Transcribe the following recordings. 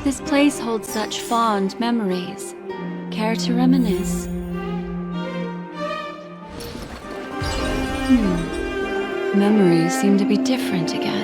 This place holds such fond memories. Care to reminisce? Memories seem to be different again.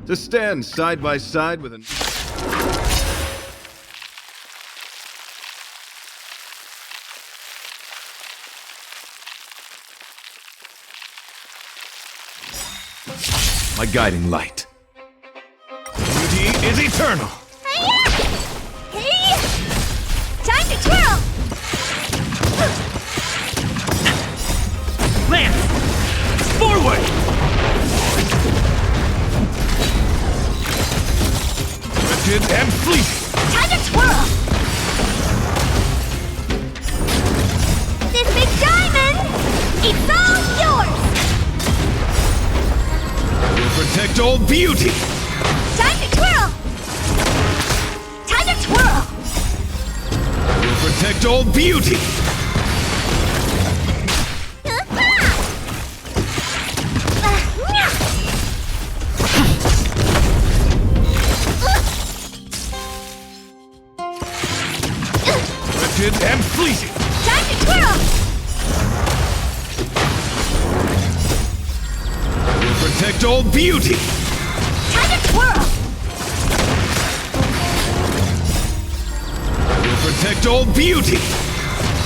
To stand side by side with an... My guiding light. Beauty is eternal. Hey! Time to twirl! Lance! Forward! Wretched and fleeting. Time to twirl! This big diamond, it's all yours! Will protect all beauty. Time to twirl! Time to twirl! Will protect all beauty. Wretched and fleeting. Time to twirl! Will protect all beauty. Time to twirl! Will protect all beauty.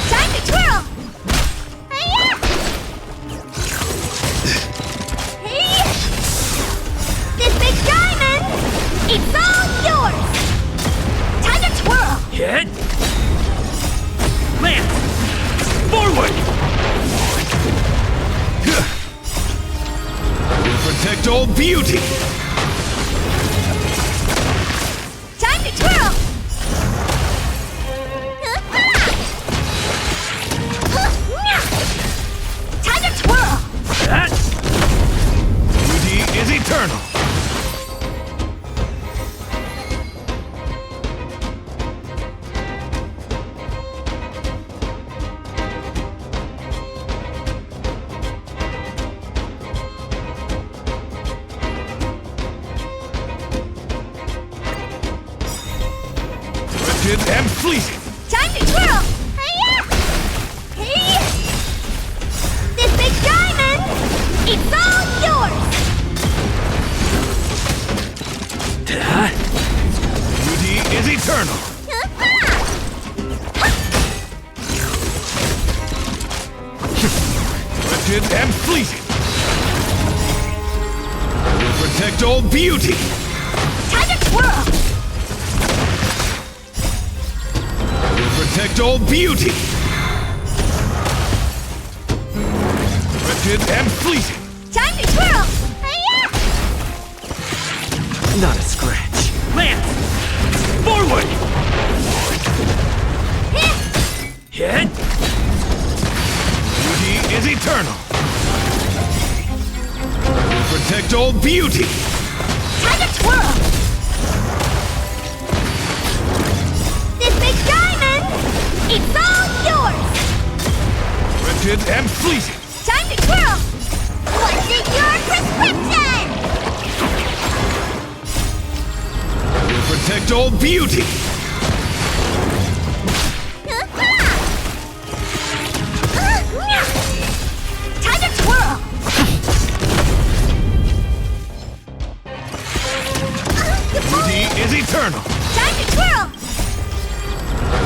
Time to twirl! Hey! This big diamond, it's all yours! Time to twirl! Hit! Lance! Forward! Will protect all beauty. Time to twirl! Time to twirl! That! Beauty is eternal. Wretched and fleeting. Time to twirl! Hey! This big diamond, it's all yours! Beauty is eternal. Wretched and fleeting. Will protect all beauty. Time to twirl! Will protect all beauty. Wretched and fleeting. Time to twirl! Not a scratch. Lance! Forward! Hit! Beauty is eternal. Will protect all beauty. Time to twirl! This big diamond, it's all yours! Wretched and fleeting. Time to twirl! What's in your prescription? Will protect all beauty. Time to twirl! Beauty is eternal. Time to twirl!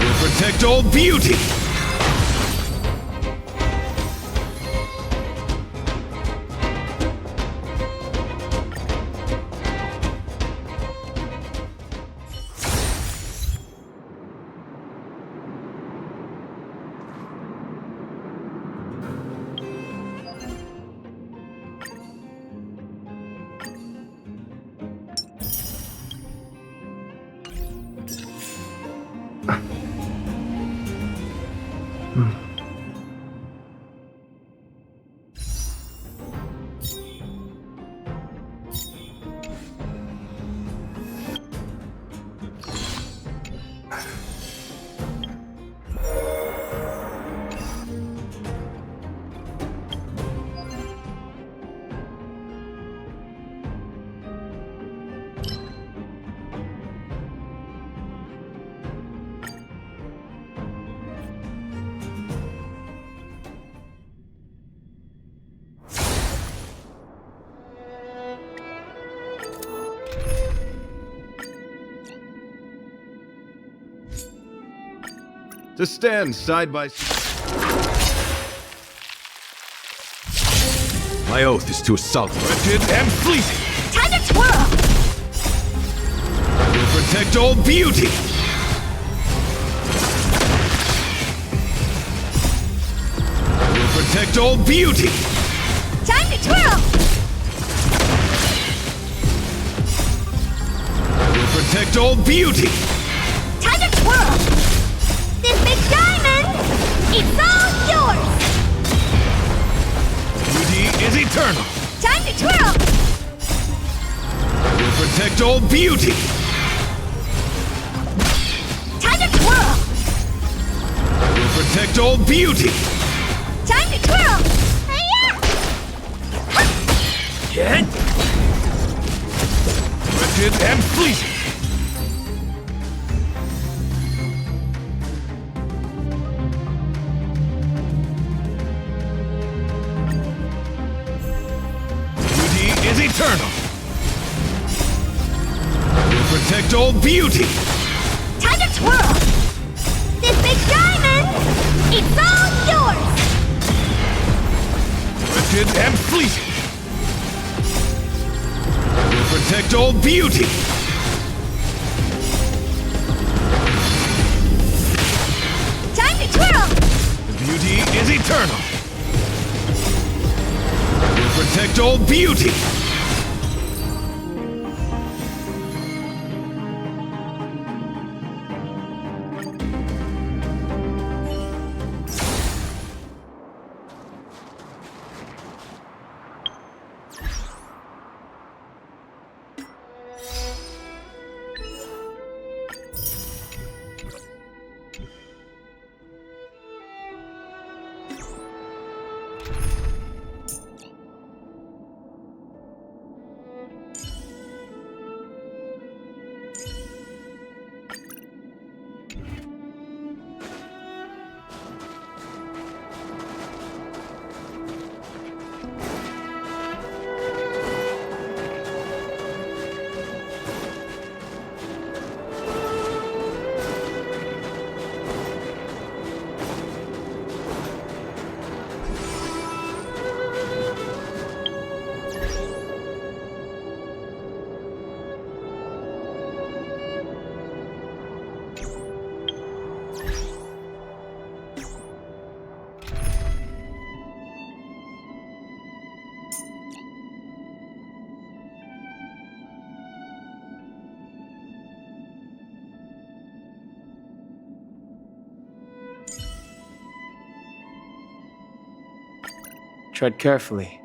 Will protect all beauty. To stand side by My oath is to assault wretched and fleeting. Time to twirl! I will protect all beauty. I will protect all beauty. Time to twirl! I will protect all beauty. Time to twirl! This big diamond! It's all yours! Beauty is eternal. Time to twirl! I will protect all beauty. Time to twirl! I will protect all beauty. Time to twirl! Hi-ya! Hit. Wretched and fleeting. Is eternal. Will protect all beauty. Time to twirl! This big diamond! It's all yours! Wretched and fleeting. Will protect all beauty. Time to twirl! The beauty is eternal. Will protect all beauty. Tread carefully.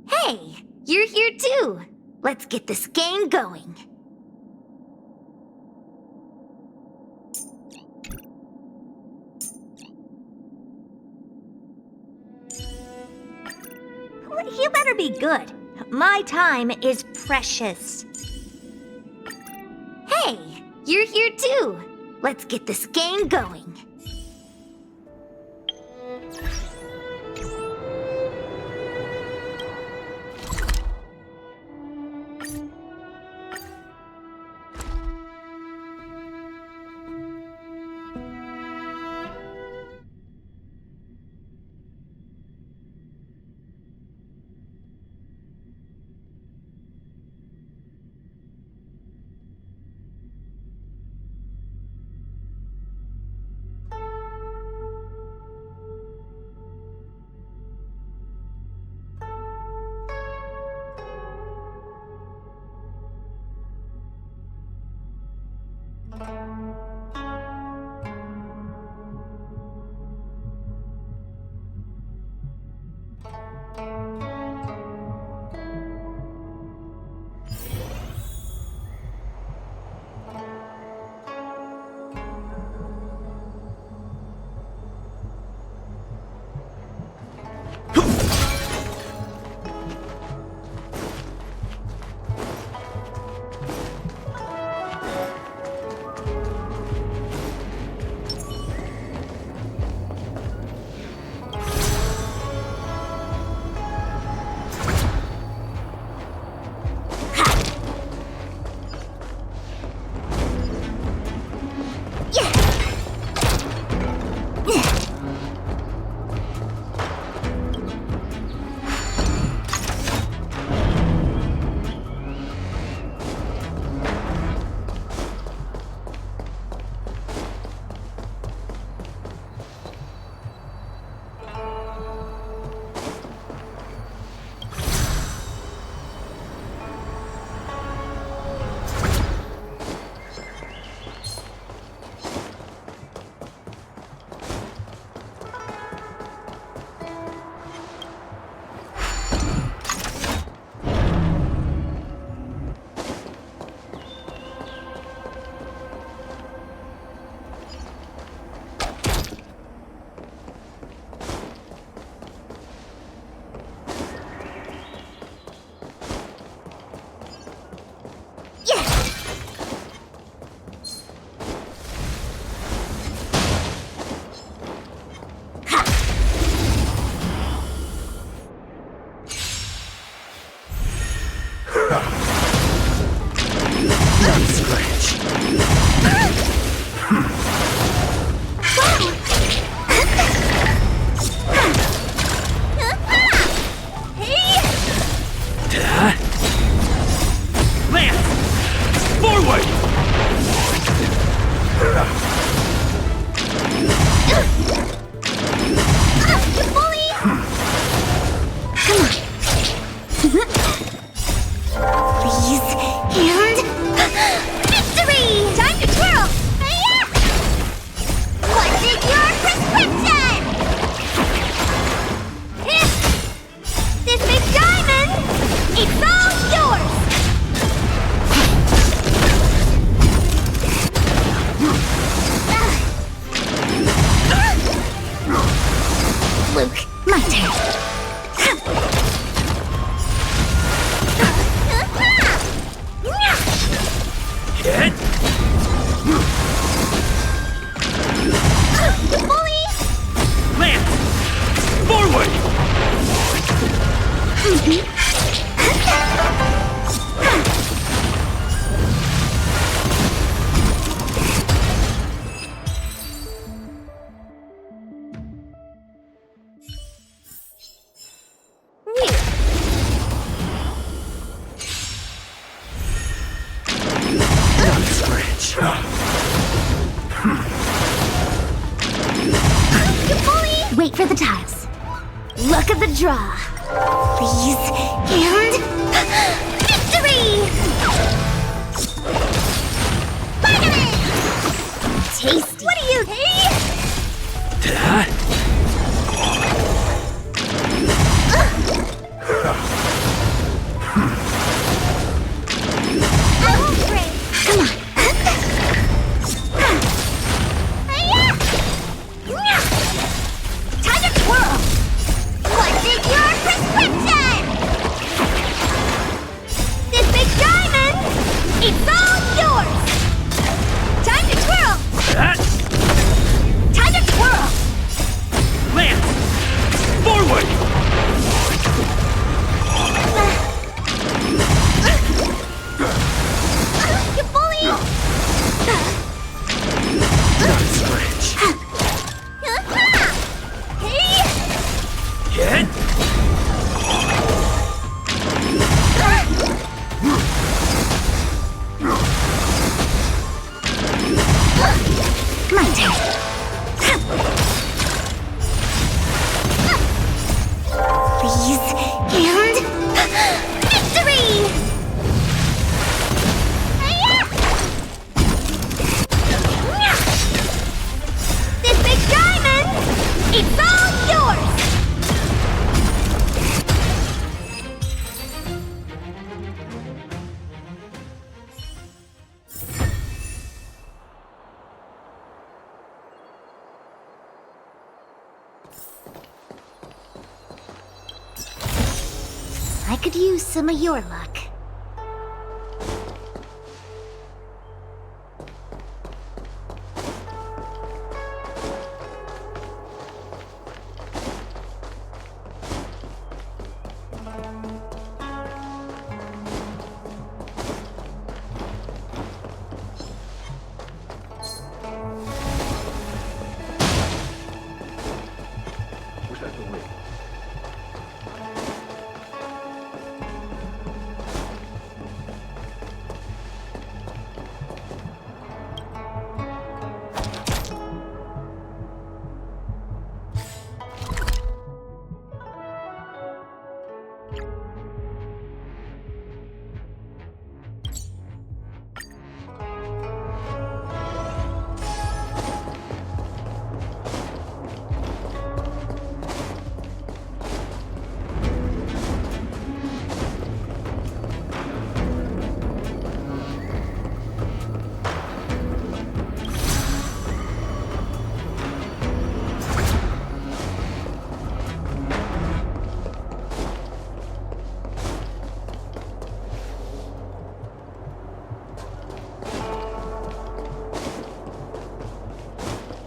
Hey, you're here too. Let's get this game going. You better be good. My time is precious. Hey, you're here too. Let's get this game going. Wait for the tiles. Luck of the draw. Please, and victory! Finally! Tasty. What do you think? I won't break. Come on. Time to twirl! What's in your prescription? This big diamond, it's all yours! Time to twirl! My turn. Please, and victory! This big diamond, it's all yours! I could use some of your luck.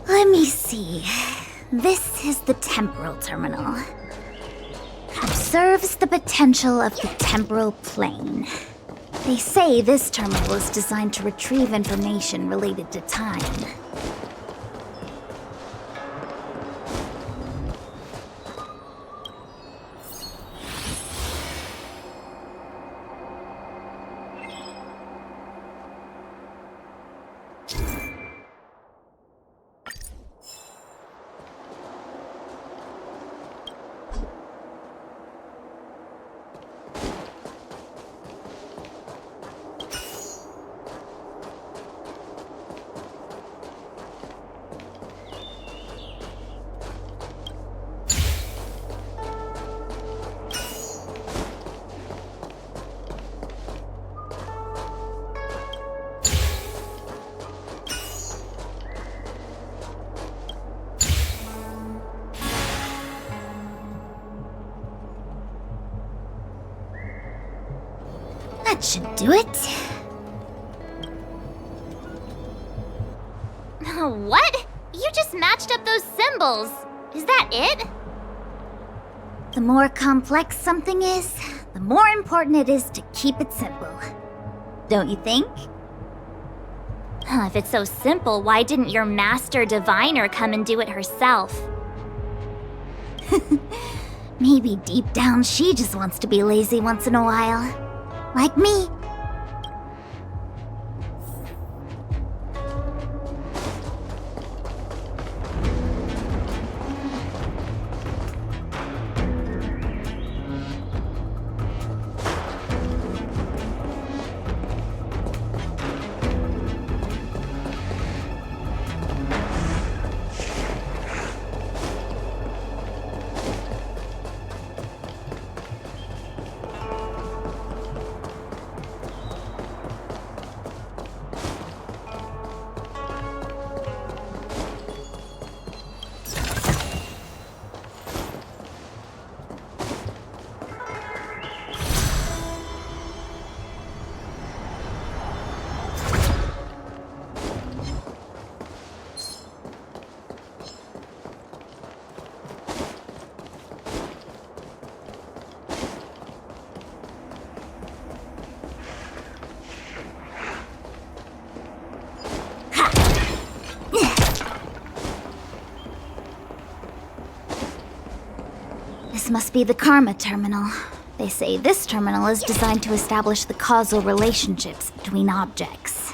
Let me see. This is the temporal terminal. Observes the potential of the temporal plane. They say this terminal is designed to retrieve information related to time. That should do it. What? You just matched up those symbols. Is that it? The more complex something is, the more important it is to keep it simple. Don't you think? If it's so simple, why didn't your master diviner come and do it herself? Maybe deep down she just wants to be lazy once in a while. Like me. This must be the Karma Terminal. They say this terminal is designed to establish the causal relationships between objects.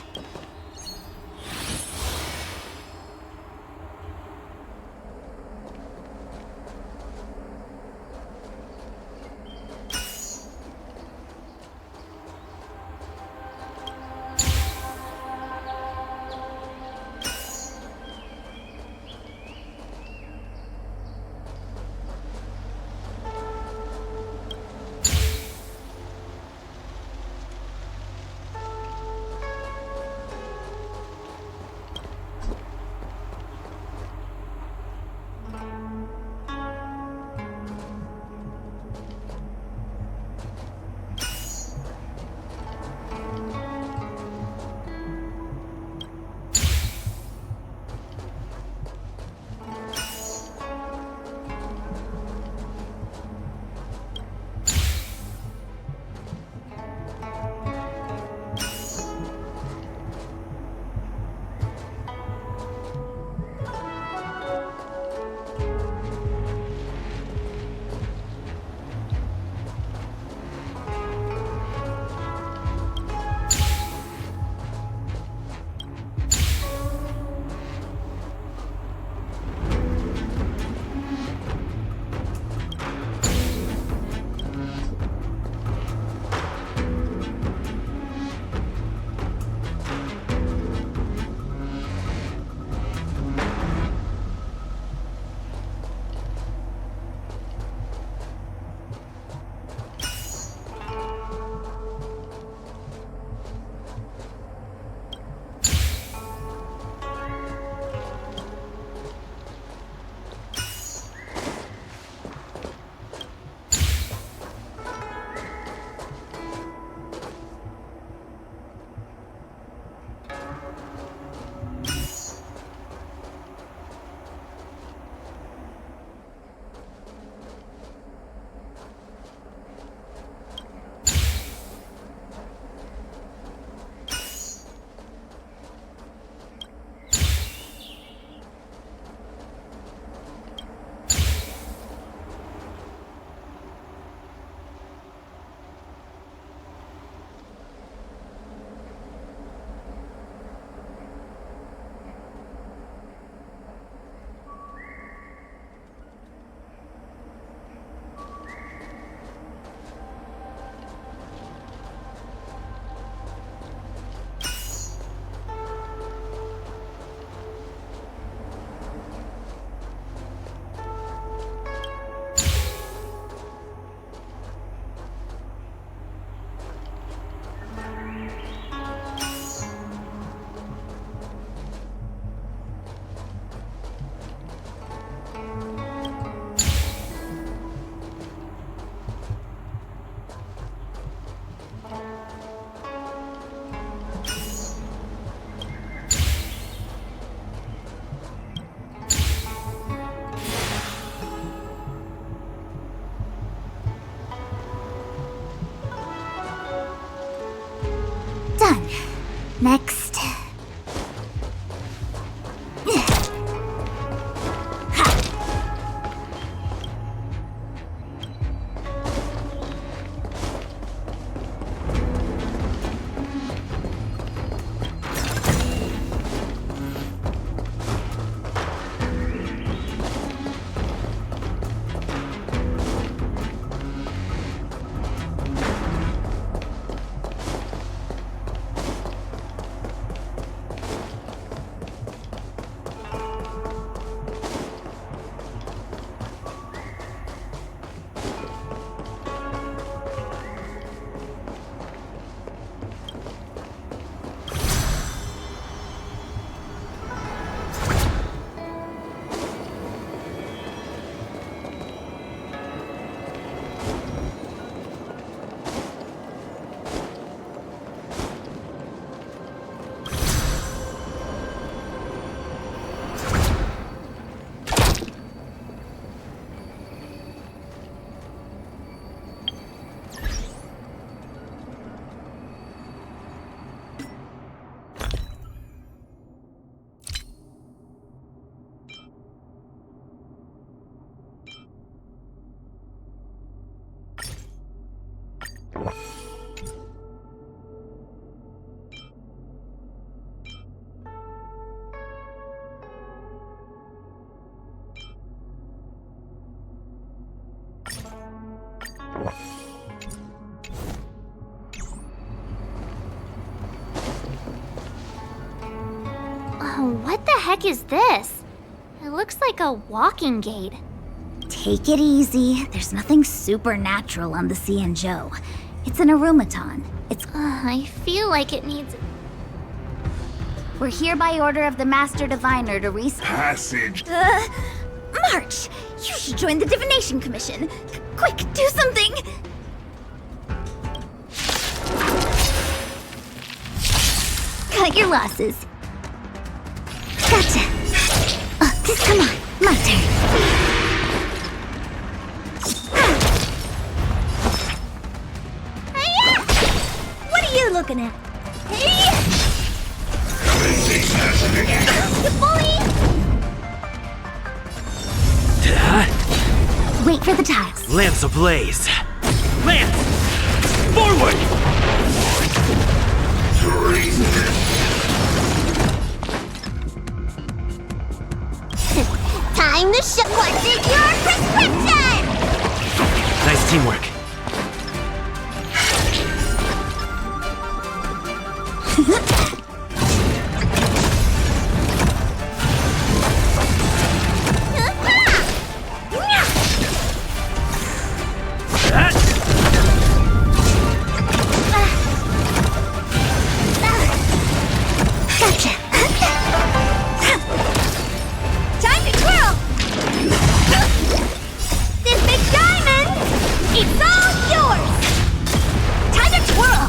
Next. What the heck is this? It looks like a walking gate. Take it easy. There's nothing supernatural on the Joe. It's an aromaton. I feel like it needs... We're here by order of the Master Diviner to Passage. March! You should join the Divination Commission. Quick, do something! Cut your losses. Gotcha. Come on, my turn. What are you looking at? You bully! Wait for the tiles. Lance ablaze. Lance! Forward! Time to show what's in your prescription! Nice teamwork. Gotcha. Time to twirl! This big diamond, it's all yours! Time to twirl!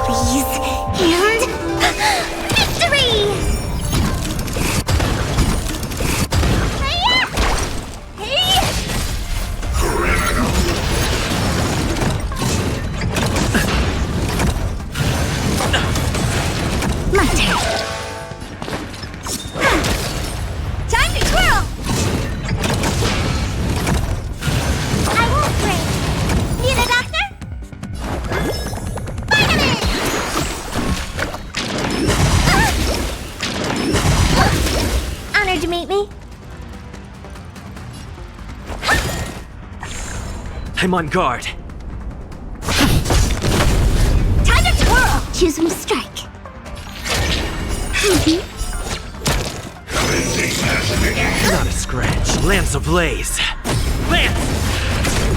Please, and... victory! Hey-ya! Hey! My turn. Time to twirl! I won't break. Need a doctor? Vitamin! Honored to meet me. I'm on guard. Time to twirl! Choose when to strike. Not a scratch. Lance ablaze. Lance!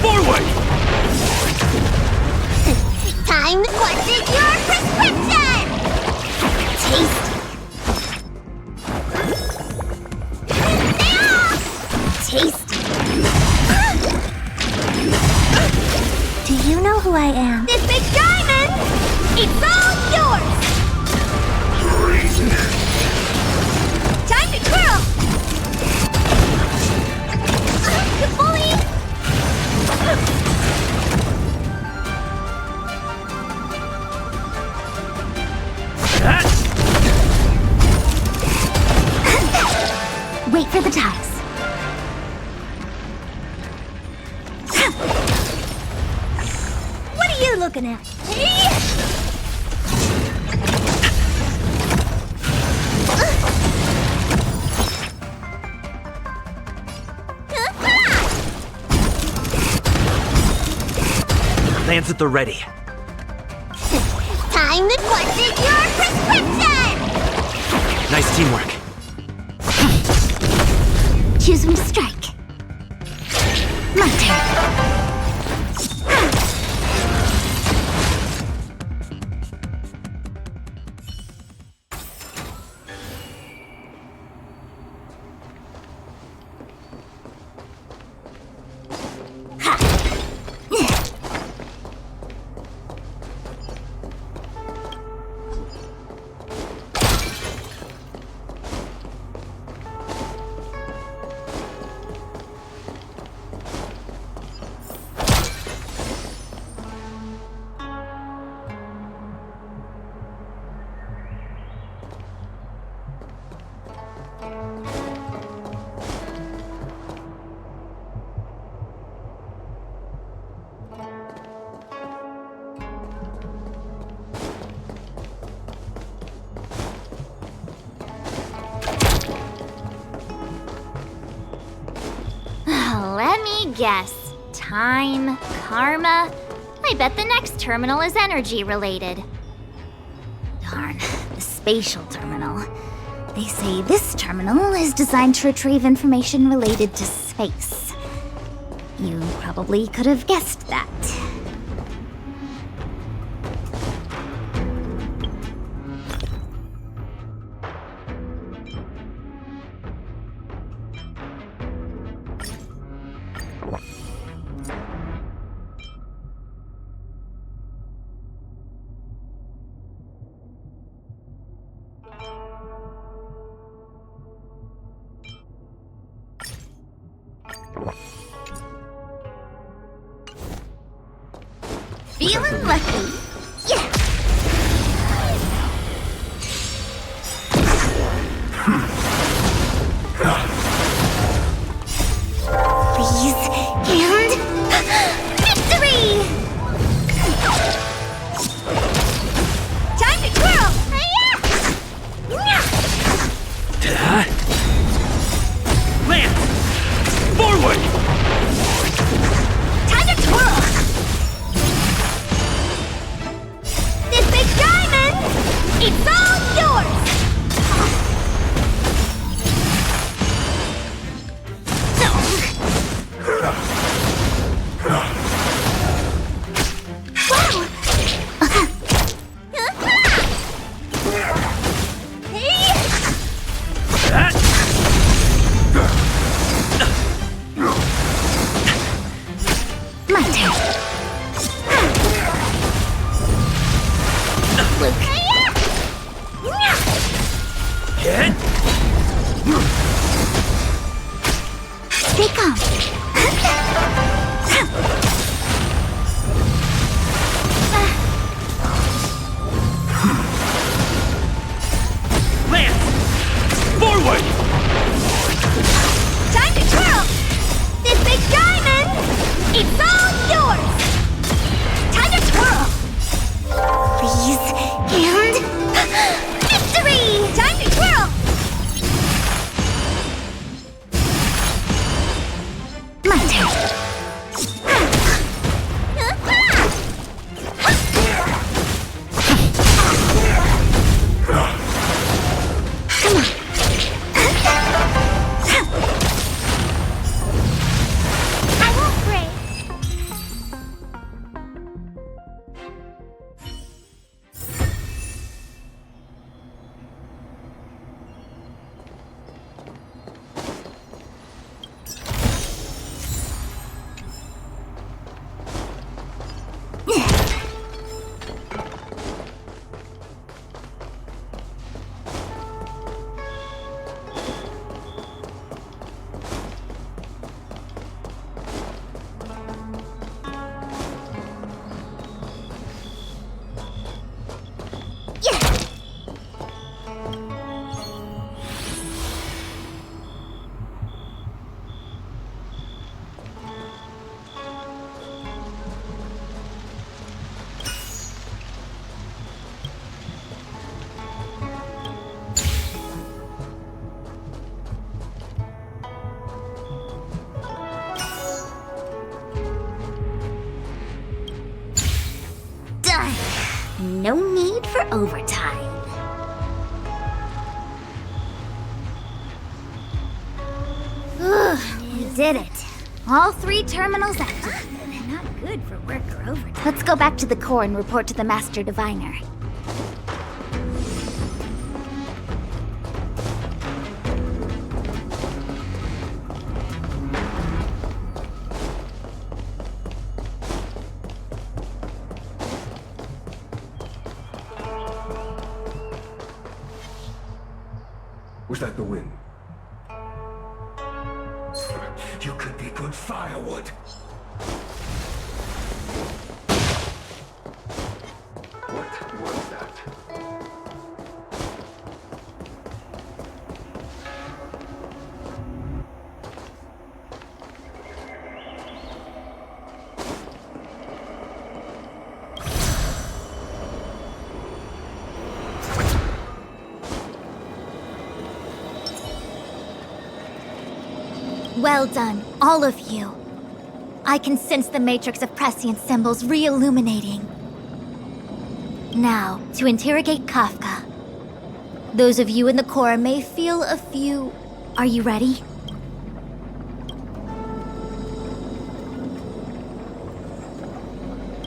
Forward! Time to what's in your prescription! Tasty. Tasty. Do you know who I am? This big diamond! It's all yours! Time to twirl! You bully! Plans at the ready. Time to question your prescription! Nice teamwork. Choose when to strike. My turn. Let me guess. Time, karma. I bet the next terminal is energy related. Darn, the spatial terminal. They say this terminal is designed to retrieve information related to space. You probably could have guessed that. Feeling lucky. Yeah. Please, and victory! Time to twirl! Lance! Forward! Time to twirl! This big diamond, it's all yours! My turn. Luke. Hit! Stay calm. Lance! Forward! Time to twirl! This big diamond, it's all yours! Time to twirl! Please, and victory! Time to twirl! for overtime. You did it. All 3 terminals activated. Not good for work or overtime. Let's go back to the core and report to the Master Diviner. Was that the wind? You could be good firewood. What was that? Well done, all of you. I can sense the matrix of prescient symbols re-illuminating. Now, to interrogate Kafka. Those of you in the core may feel a few... Are you ready?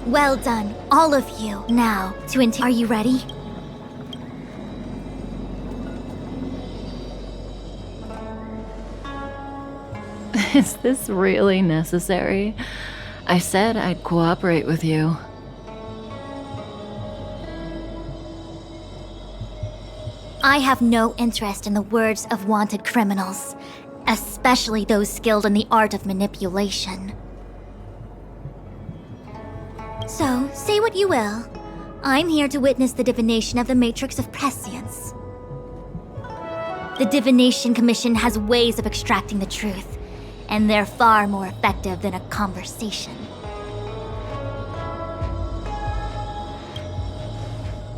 Well done, all of you. Now, to Are you ready? Is this really necessary? I said I'd cooperate with you. I have no interest in the words of wanted criminals, especially those skilled in the art of manipulation. So, say what you will. I'm here to witness the divination of the Matrix of Prescience. The Divination Commission has ways of extracting the truth, and they're far more effective than a conversation.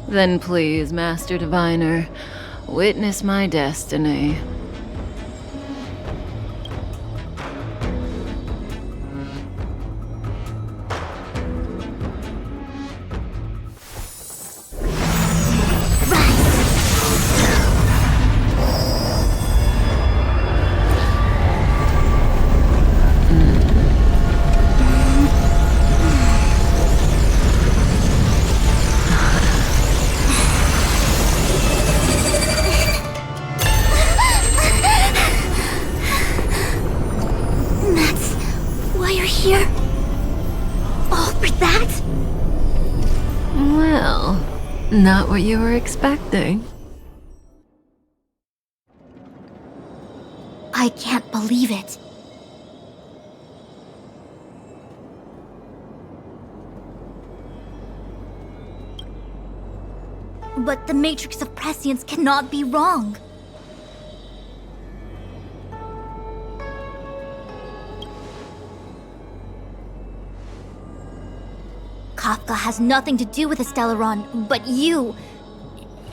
Then please, Master Diviner, witness my destiny. Not what you were expecting. I can't believe it. But the Matrix of Prescience cannot be wrong. Kafka has nothing to do with the Stellaron, but you...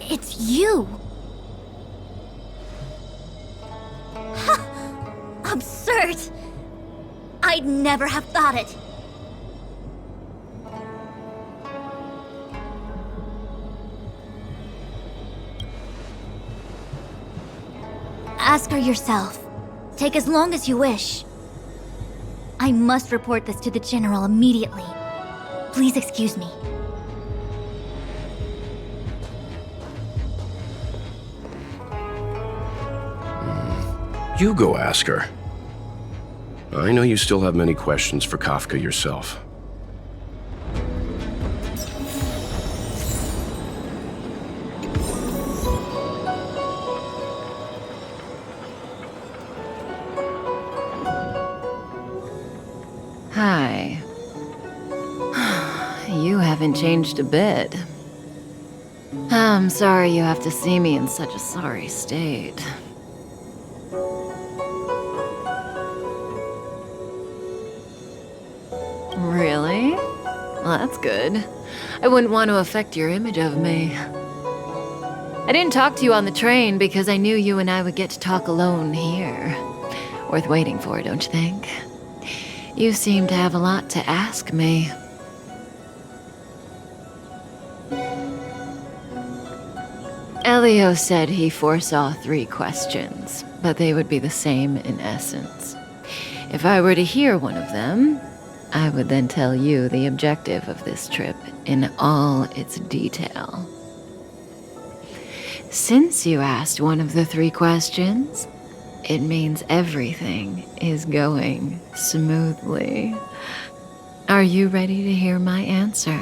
It's you! Absurd! I'd never have thought it. Ask her yourself. Take as long as you wish. I must report this to the General immediately. Please excuse me. You go ask her. I know you still have many questions for Kafka yourself. Hi. You haven't changed a bit. I'm sorry you have to see me in such a sorry state. Really? Well, that's good. I wouldn't want to affect your image of me. I didn't talk to you on the train because I knew you and I would get to talk alone here. Worth waiting for, don't you think? You seem to have a lot to ask me. Elio said he foresaw 3 questions, but they would be the same in essence. If I were to hear one of them, I would then tell you the objective of this trip in all its detail. Since you asked one of the 3 questions, it means everything is going smoothly. Are you ready to hear my answer?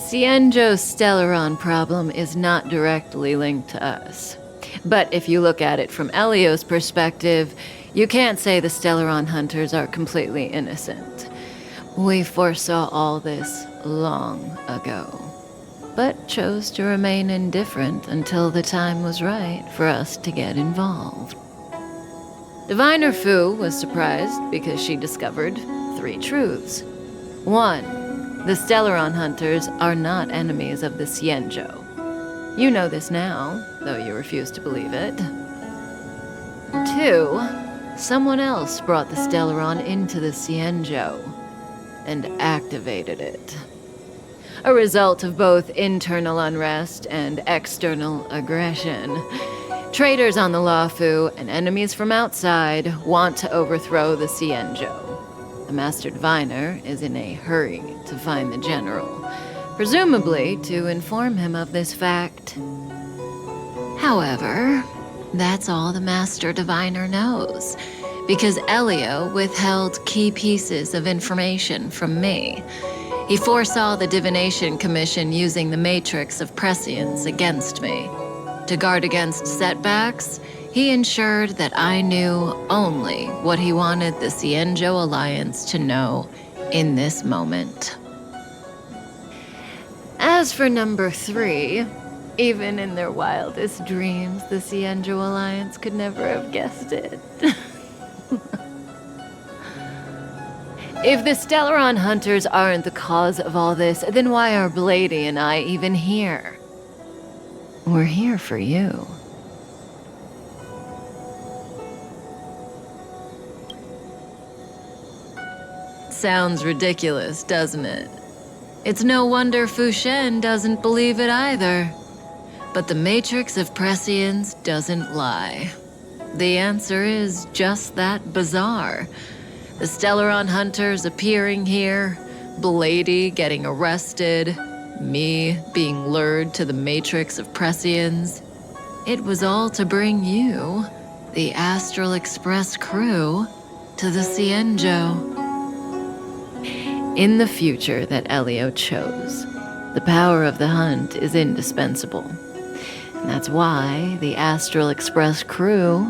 Cienjo's Stellaron problem is not directly linked to us. But if you look at it from Elio's perspective, you can't say the Stellaron hunters are completely innocent. We foresaw all this long ago, but chose to remain indifferent until the time was right for us to get involved. Diviner Fu was surprised because she discovered 3 truths. 1, the Stellaron hunters are not enemies of the Cienjo. You know this now, though you refuse to believe it. 2, someone else brought the Stellaron into the Cienjo and activated it. A result of both internal unrest and external aggression. Traitors on the Luofu and enemies from outside want to overthrow the Cienjo. The Master Diviner is in a hurry to find the General, presumably to inform him of this fact. However, that's all the Master Diviner knows, because Elio withheld key pieces of information from me. He foresaw the Divination Commission using the Matrix of Prescience against me. To guard against setbacks, he ensured that I knew only what he wanted the Cienjo Alliance to know in this moment. As for number 3, even in their wildest dreams, the Cienjo Alliance could never have guessed it. If the Stellaron hunters aren't the cause of all this, then why are Blady and I even here? We're here for you. Sounds ridiculous, doesn't it? It's no wonder Fu Shen doesn't believe it either. But the Matrix of Prescience doesn't lie. The answer is just that bizarre. The Stellaron hunters appearing here, Blady getting arrested, me being lured to the Matrix of Prescience. It was all to bring you, the Astral Express crew, to the Cienjo. In the future that Elio chose, the power of the hunt is indispensable. And that's why the Astral Express crew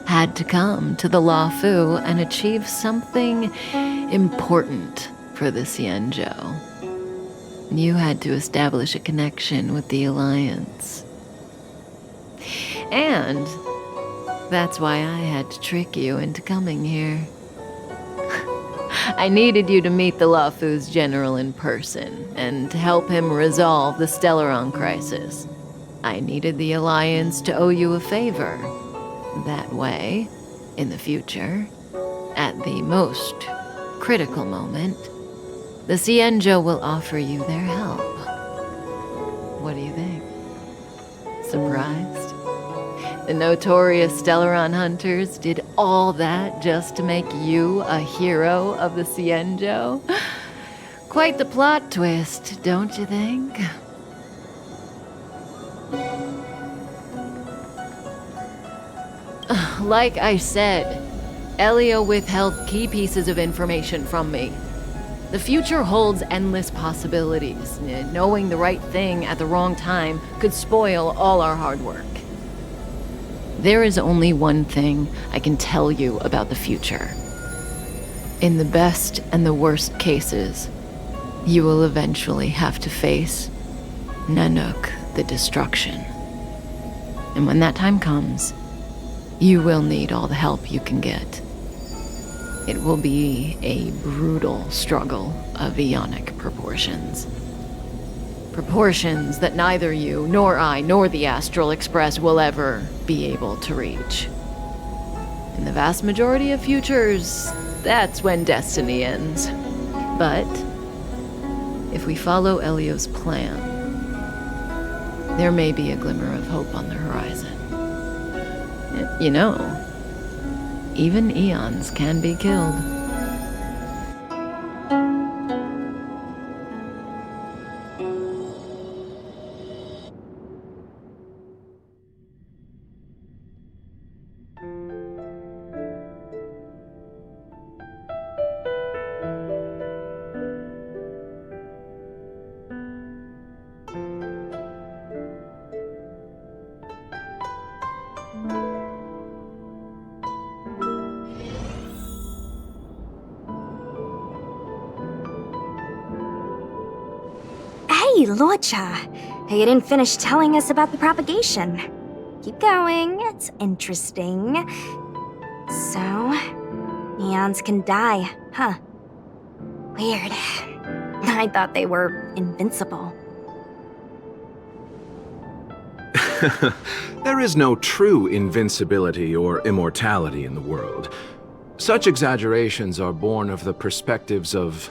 had to come to the Luofu and achieve something important for the Cienjo. You had to establish a connection with the Alliance. And that's why I had to trick you into coming here. I needed you to meet the Luofu's general in person and to help him resolve the Stellaron crisis. I needed the Alliance to owe you a favor. That way, in the future, at the most critical moment, the Cienjo will offer you their help. What do you think? Surprised? The notorious Stellaron hunters did all that just to make you a hero of the Cienjo? Quite the plot twist, don't you think? Like I said, Elio withheld key pieces of information from me. The future holds endless possibilities. Knowing the right thing at the wrong time could spoil all our hard work. There is only one thing I can tell you about the future. In the best and the worst cases, you will eventually have to face Nanook the Destruction. And when that time comes, you will need all the help you can get. It will be a brutal struggle of Ionic proportions. Proportions that neither you, nor I, nor the Astral Express will ever be able to reach. In the vast majority of futures, that's when destiny ends. But if we follow Elio's plan, there may be a glimmer of hope on the horizon. You know, even eons can be killed. Hey, Luocha! You didn't finish telling us about the propagation. Keep going, it's interesting. So, eons can die, huh? Weird. I thought they were invincible. There is no true invincibility or immortality in the world. Such exaggerations are born of the perspectives of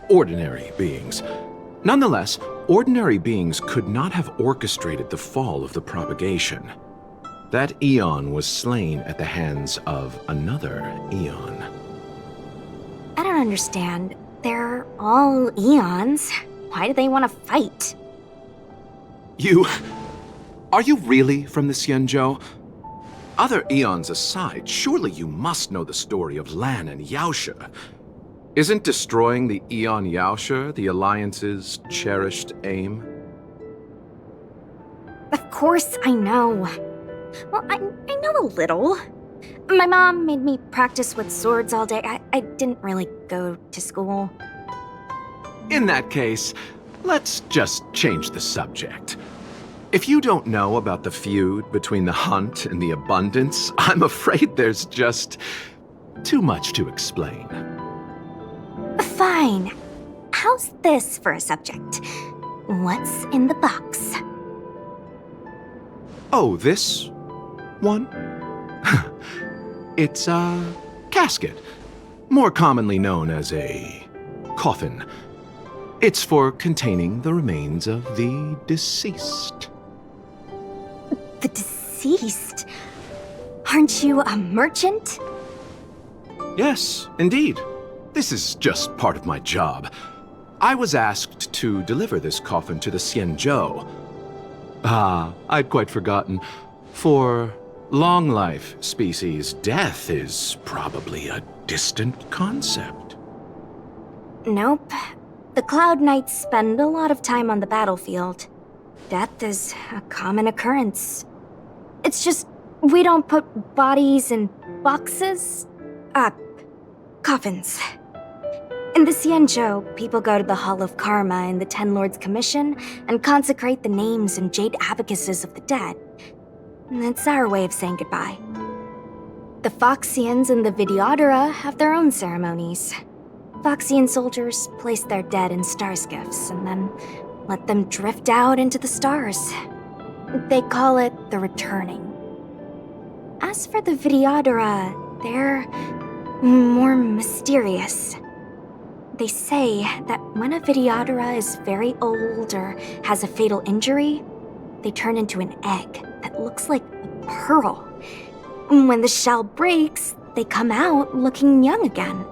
ordinary beings. Nonetheless, ordinary beings could not have orchestrated the fall of the propagation. That eon was slain at the hands of another eon. I don't understand. They're all eons. Why do they want to fight? Are you really from the Xianzhou? Other eons aside, surely you must know the story of Lan and Yaoshe. Isn't destroying the Eon Yaoshe the Alliance's cherished aim? Of course I know. Well, I know a little. My mom made me practice with swords all day. I didn't really go to school. In that case, let's just change the subject. If you don't know about the feud between the Hunt and the Abundance, I'm afraid there's just too much to explain. Fine. How's this for a subject? What's in the box? Oh, this one? It's a casket, more commonly known as a coffin. It's for containing the remains of the deceased. The deceased? Aren't you a merchant? Yes, indeed. This is just part of my job. I was asked to deliver this coffin to the Xianzhou. Ah, I'd quite forgotten. For long life species, death is probably a distant concept. Nope. The Cloud Knights spend a lot of time on the battlefield. Death is a common occurrence. It's just, we don't put bodies in boxes. Coffins. In the Xianzhou, people go to the Hall of Karma in the Ten Lords Commission and consecrate the names and jade abacuses of the dead. It's our way of saying goodbye. The Foxians and the Vidyadhara have their own ceremonies. Foxian soldiers place their dead in star skiffs and then let them drift out into the stars. They call it the returning. As for the Vidyadhara, they're more mysterious. They say that when a Vidyadhara is very old or has a fatal injury, they turn into an egg that looks like a pearl. When the shell breaks, they come out looking young again.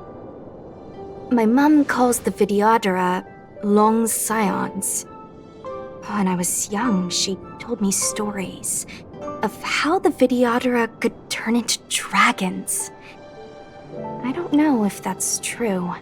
My mom calls the Vidyadhara long scions. When I was young, she told me stories of how the Vidyadhara could turn into dragons. I don't know if that's true.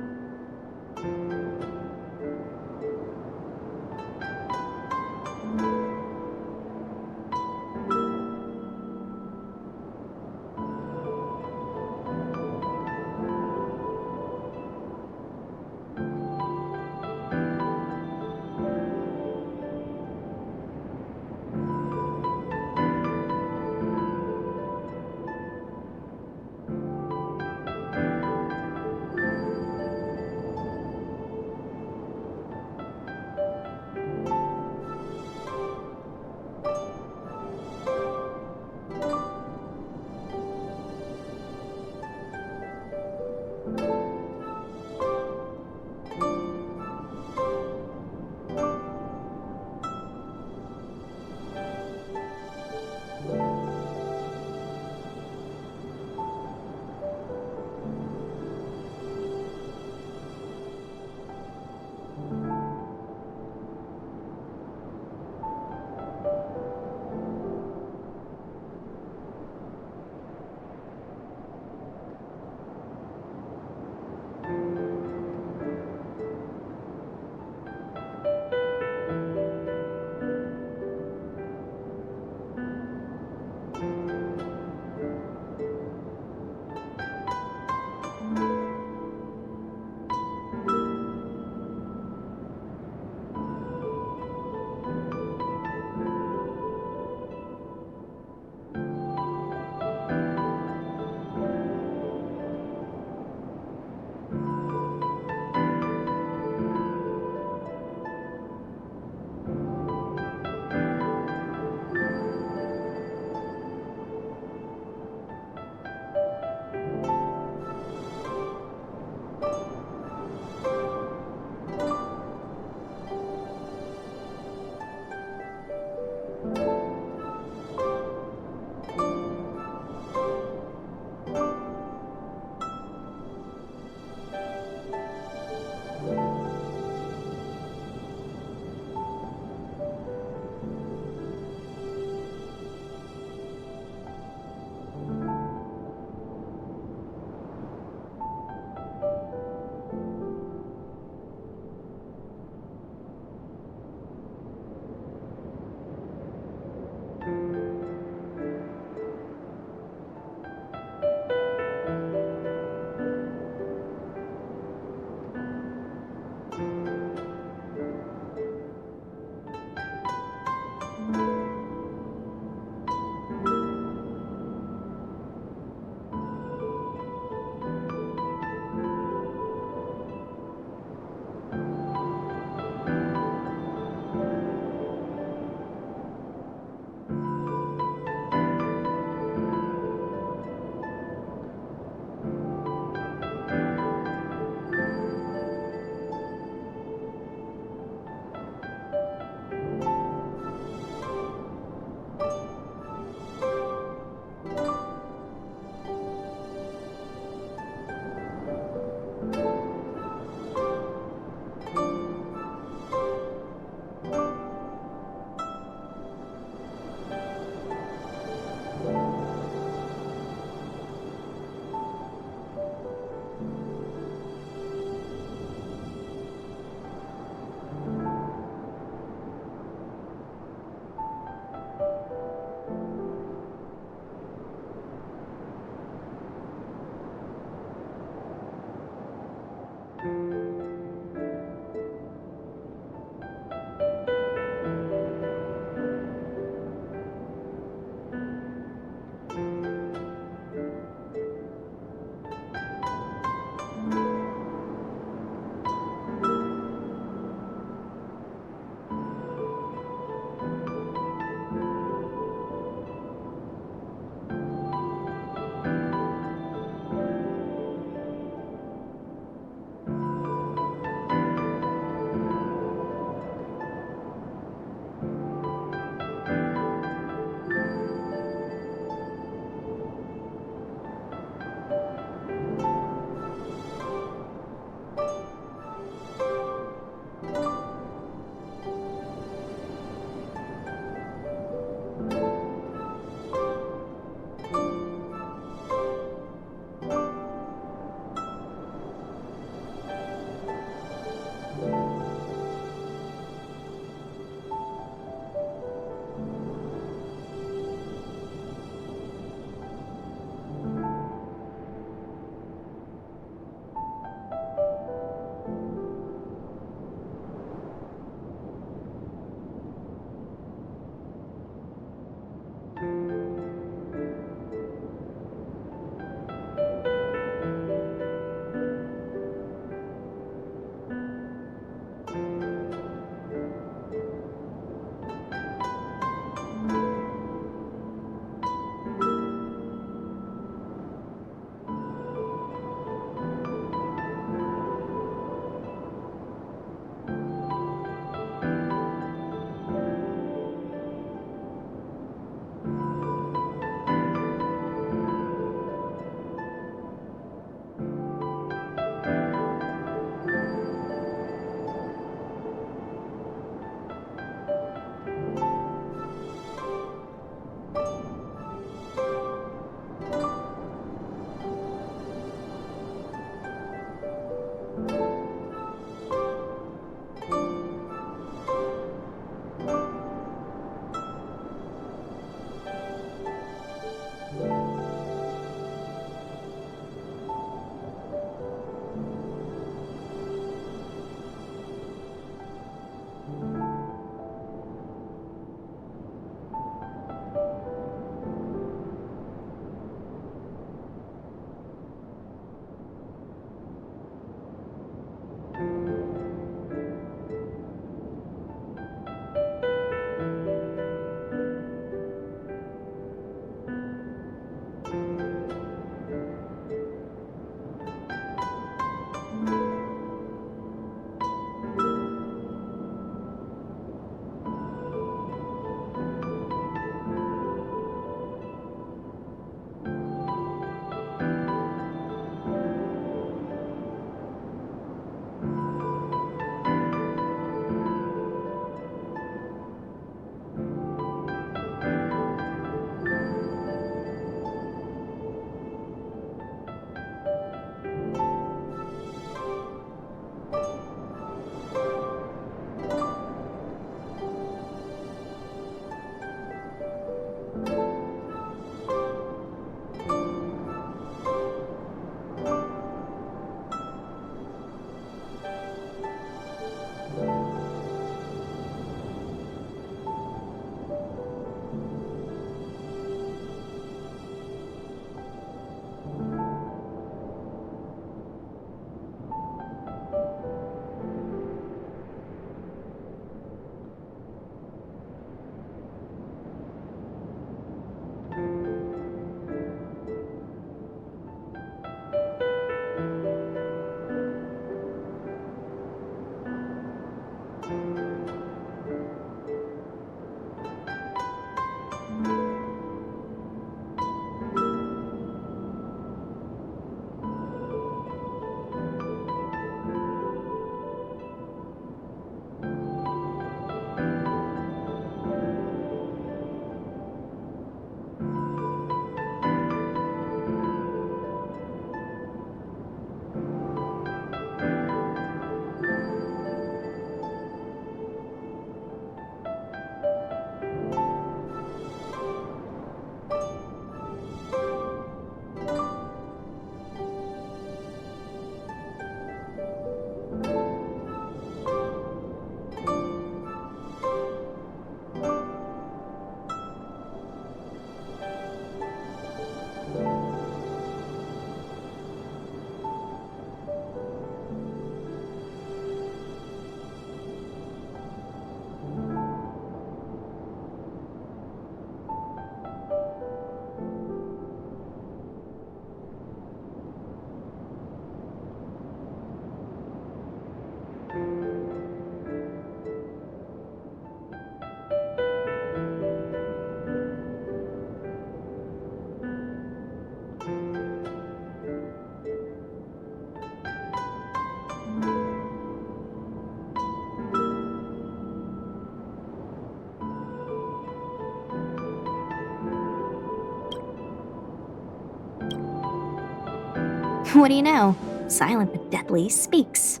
What do you know? Silent but deadly speaks.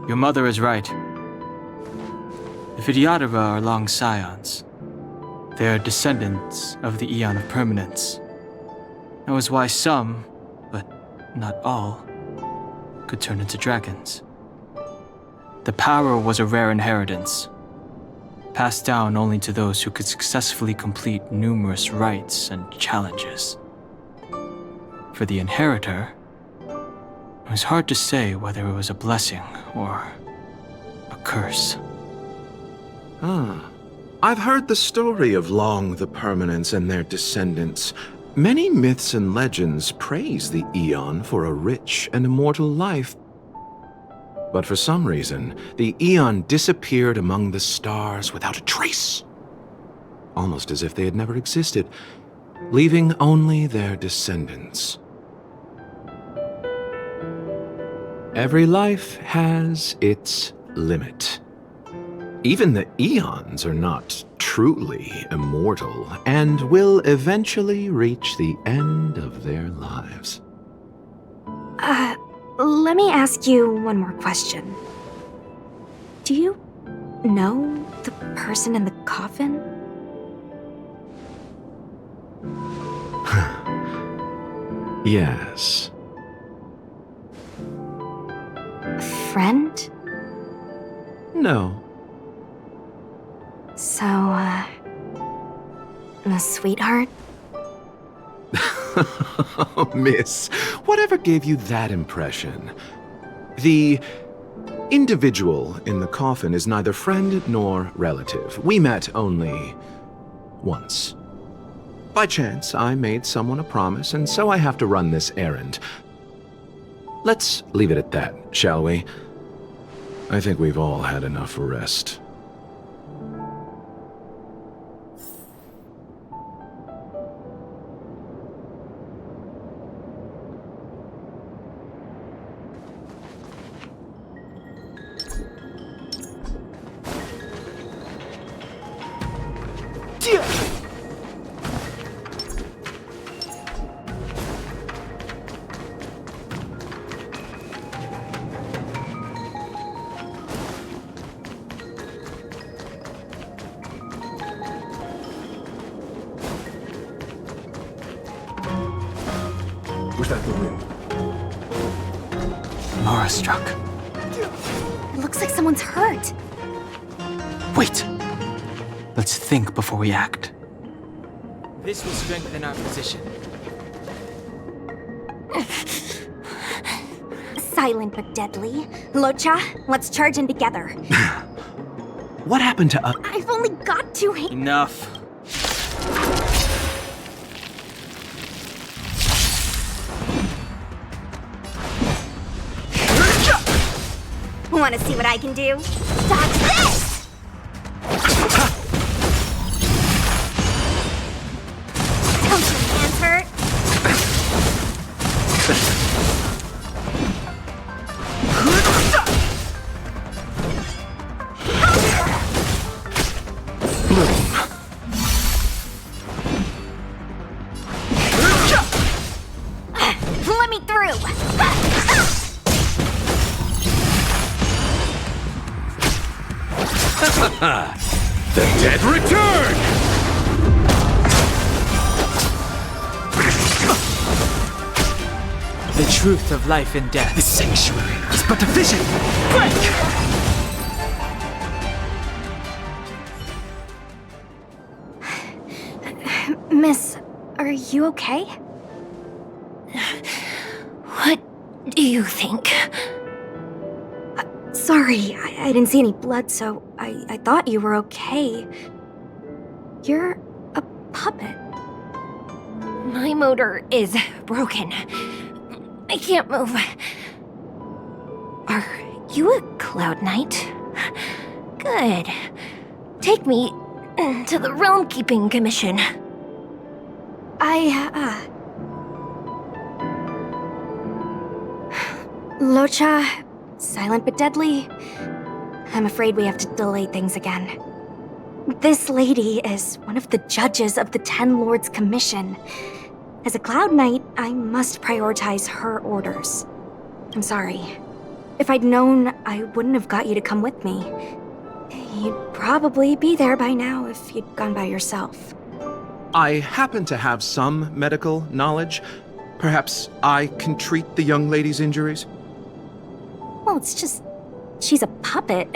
Your mother is right. The Vidyadhara are long scions. They are descendants of the Eon of Permanence. That was why some, but not all, could turn into dragons. The power was a rare inheritance, passed down only to those who could successfully complete numerous rites and challenges. For the inheritor, it was hard to say whether it was a blessing or a curse. I've heard the story of Long the Permanence and their descendants. Many myths and legends praise the Eon for a rich and immortal life. But for some reason, the Eon disappeared among the stars without a trace. Almost as if they had never existed, leaving only their descendants. Every life has its limit. Even the Eons are not truly immortal and will eventually reach the end of their lives. Let me ask you one more question. Do you know the person in the coffin? Yes. Friend? No. So, a sweetheart? Miss, whatever gave you that impression? The individual in the coffin is neither friend nor relative. We met only once. By chance, I made someone a promise, and so I have to run this errand. Let's leave it at that, shall we? I think we've all had enough rest. Was that the wind? Mara struck. Looks like someone's hurt. Wait! Let's think before we act. This will strengthen our position. Silent but deadly. Locha, let's charge in together. What happened to us? I've only got 2 hands. Enough. Want to see what I can do? Dodge this! Don't your hands hurt? Let me through! The dead return! The truth of life and death. The sanctuary is but a vision! Miss, are you okay? What do you think? Sorry, I didn't see any blood, so I thought you were okay. You're a puppet. My motor is broken. I can't move. Are you a Cloud Knight? Good. Take me to the Realm Keeping Commission. Locha, silent but deadly. I'm afraid we have to delay things again. This lady is one of the judges of the Ten Lords Commission. As a Cloud Knight, I must prioritize her orders. I'm sorry. If I'd known, I wouldn't have got you to come with me. You'd probably be there by now if you'd gone by yourself. I happen to have some medical knowledge. Perhaps I can treat the young lady's injuries? Well, it's just... she's a puppet.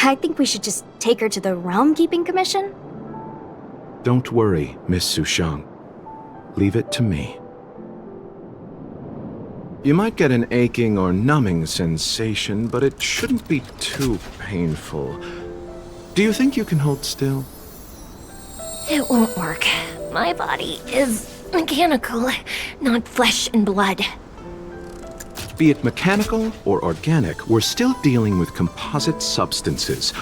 I think we should just take her to the Realm Keeping Commission. Don't worry, Miss Sushang. Leave it to me. You might get an aching or numbing sensation, but it shouldn't be too painful. Do you think you can hold still? It won't work. My body is mechanical, not flesh and blood. Be it mechanical or organic, we're still dealing with composite substances.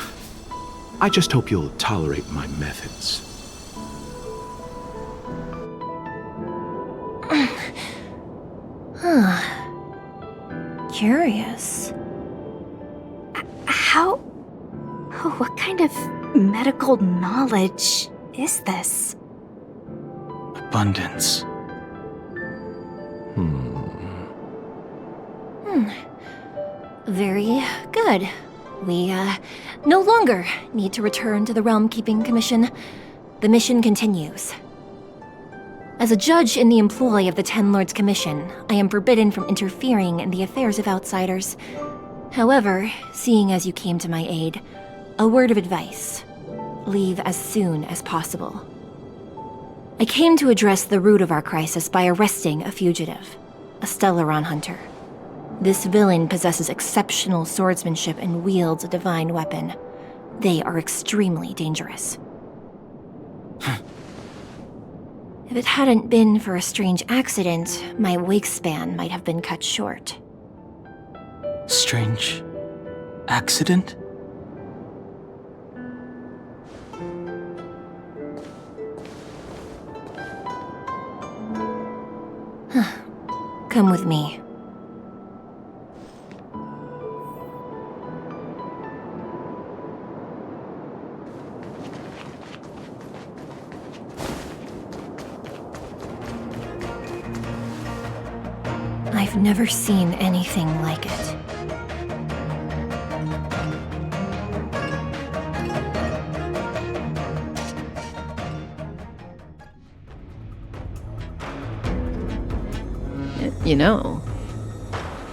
I just hope you'll tolerate my methods. Curious. How... what kind of medical knowledge is this? Abundance. Very good. We, no longer need to return to the Realm Keeping Commission. The mission continues. As a judge in the employ of the Ten Lords Commission, I am forbidden from interfering in the affairs of outsiders. However, seeing as you came to my aid, a word of advice. Leave as soon as possible. I came to address the root of our crisis by arresting a fugitive, a Stellaron hunter. This villain possesses exceptional swordsmanship and wields a divine weapon. They are extremely dangerous. If it hadn't been for a strange accident, my wake span might have been cut short. Strange accident? Come with me. I've never seen anything like it. You know,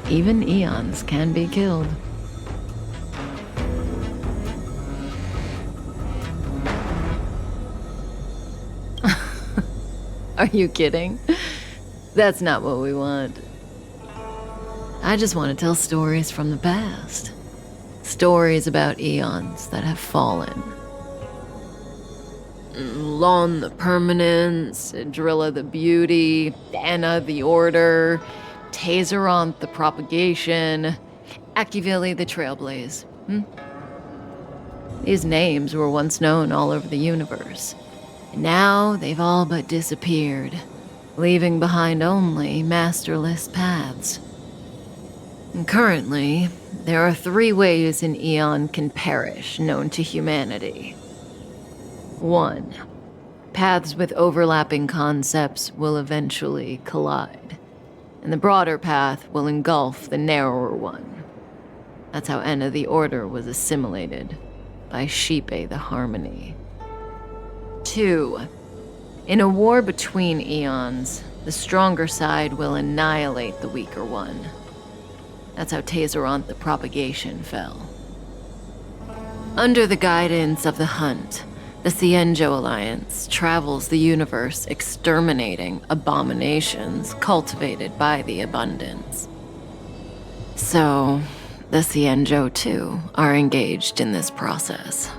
even eons can be killed. Are you kidding? That's not what we want. I just want to tell stories from the past. Stories about eons that have fallen. Lon the Permanence, Drilla the Beauty, Anna the Order, Tazeronth the Propagation, Akivili the Trailblaze. These names were once known all over the universe. And now they've all but disappeared, leaving behind only masterless paths. And currently, there are 3 ways an eon can perish known to humanity. 1. Paths with overlapping concepts will eventually collide, and the broader path will engulf the narrower one. That's how Enna the Order was assimilated by Shipe the Harmony. 2. In a war between eons, the stronger side will annihilate the weaker one. That's how Tazeronth the Propagation fell. Under the guidance of the Hunt, the Cienjo Alliance travels the universe exterminating abominations cultivated by the Abundance. So, the Cienjo too are engaged in this process.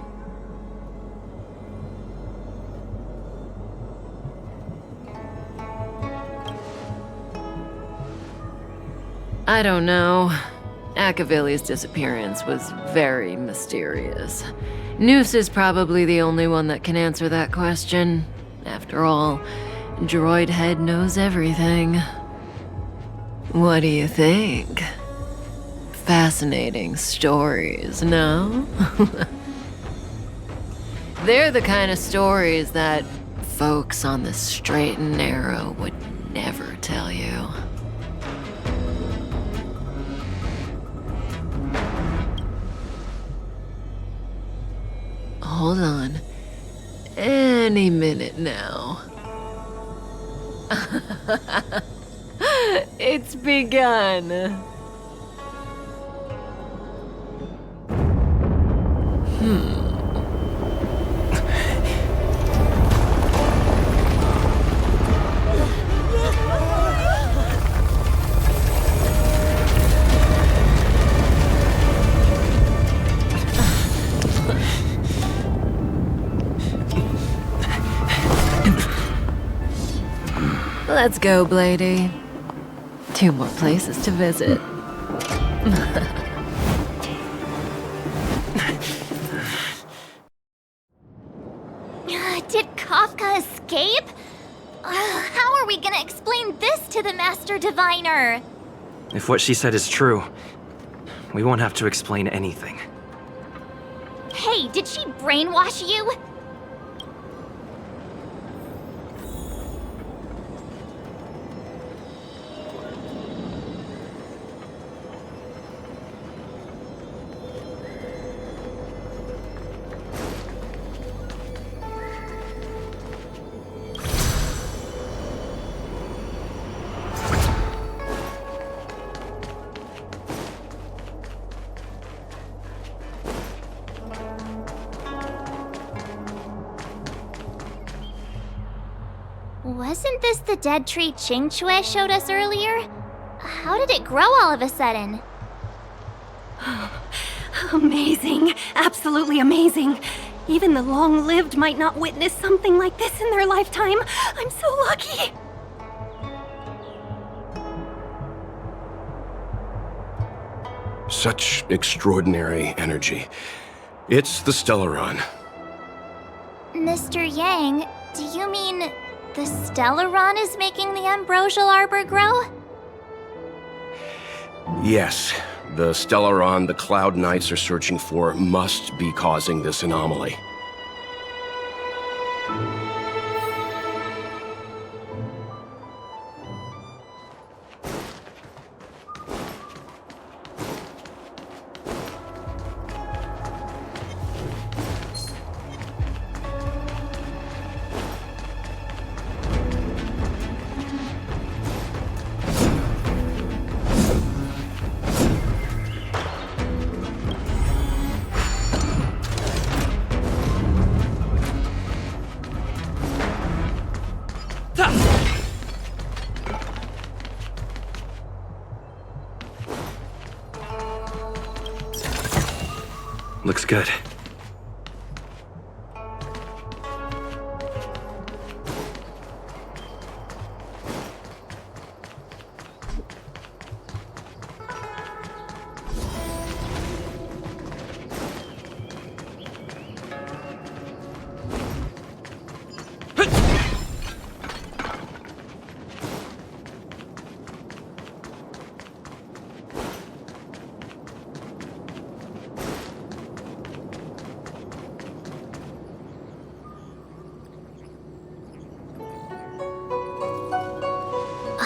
I don't know. Akavili's disappearance was very mysterious. Noose is probably the only one that can answer that question. After all, Droid Head knows everything. What do you think? Fascinating stories, no? They're the kind of stories that folks on the straight and narrow would never tell you. Hold on. Any minute now. It's begun. Let's go, Blady. 2 more places to visit. Did Kafka escape? How are we gonna explain this to the Master Diviner? If what she said is true, we won't have to explain anything. Hey, did she brainwash you? Wasn't this the dead tree Qingque showed us earlier? How did it grow all of a sudden? Amazing. Absolutely amazing. Even the long-lived might not witness something like this in their lifetime. I'm so lucky. Such extraordinary energy. It's the Stellaron. Mr. Yang, do you mean the Stellaron is making the ambrosial arbor grow? Yes, the Stellaron the Cloud Knights are searching for must be causing this anomaly. Looks good.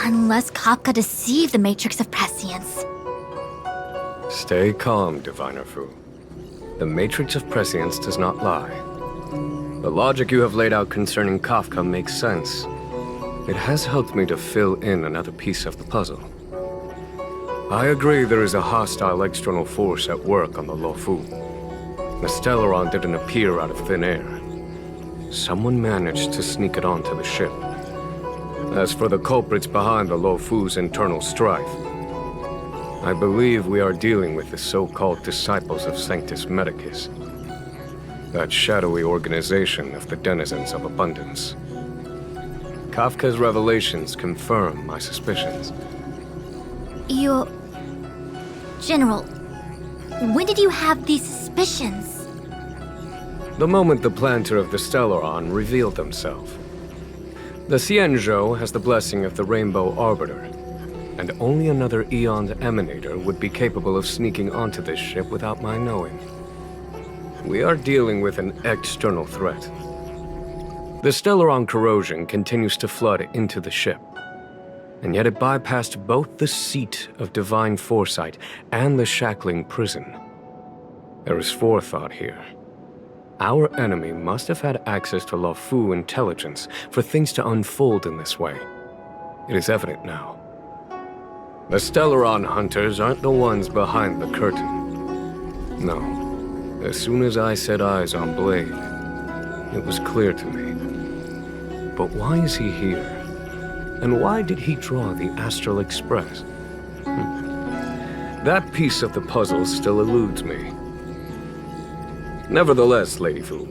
Unless Kafka deceived the Matrix of Prescience. Stay calm, Diviner Fu. The Matrix of Prescience does not lie. The logic you have laid out concerning Kafka makes sense. It has helped me to fill in another piece of the puzzle. I agree there is a hostile external force at work on the Luofu. The Stellaron didn't appear out of thin air. Someone managed to sneak it onto the ship. As for the culprits behind the Luofu's internal strife, I believe we are dealing with the so-called Disciples of Sanctus Medicus, that shadowy organization of the denizens of abundance. Kafka's revelations confirm my suspicions. General, when did you have these suspicions? The moment the planter of the Stellaron revealed himself. The Xianzhou has the blessing of the Rainbow Arbiter, and only another Eon's Emanator would be capable of sneaking onto this ship without my knowing. We are dealing with an external threat. The Stellaron corrosion continues to flood into the ship. And yet it bypassed both the seat of divine foresight and the shackling prison. There is forethought here. Our enemy must have had access to Luofu intelligence for things to unfold in this way. It is evident now. The Stellaron hunters aren't the ones behind the curtain. No. As soon as I set eyes on Blade, it was clear to me. But why is he here? And why did he draw the Astral Express? That piece of the puzzle still eludes me. Nevertheless, Lady Fu,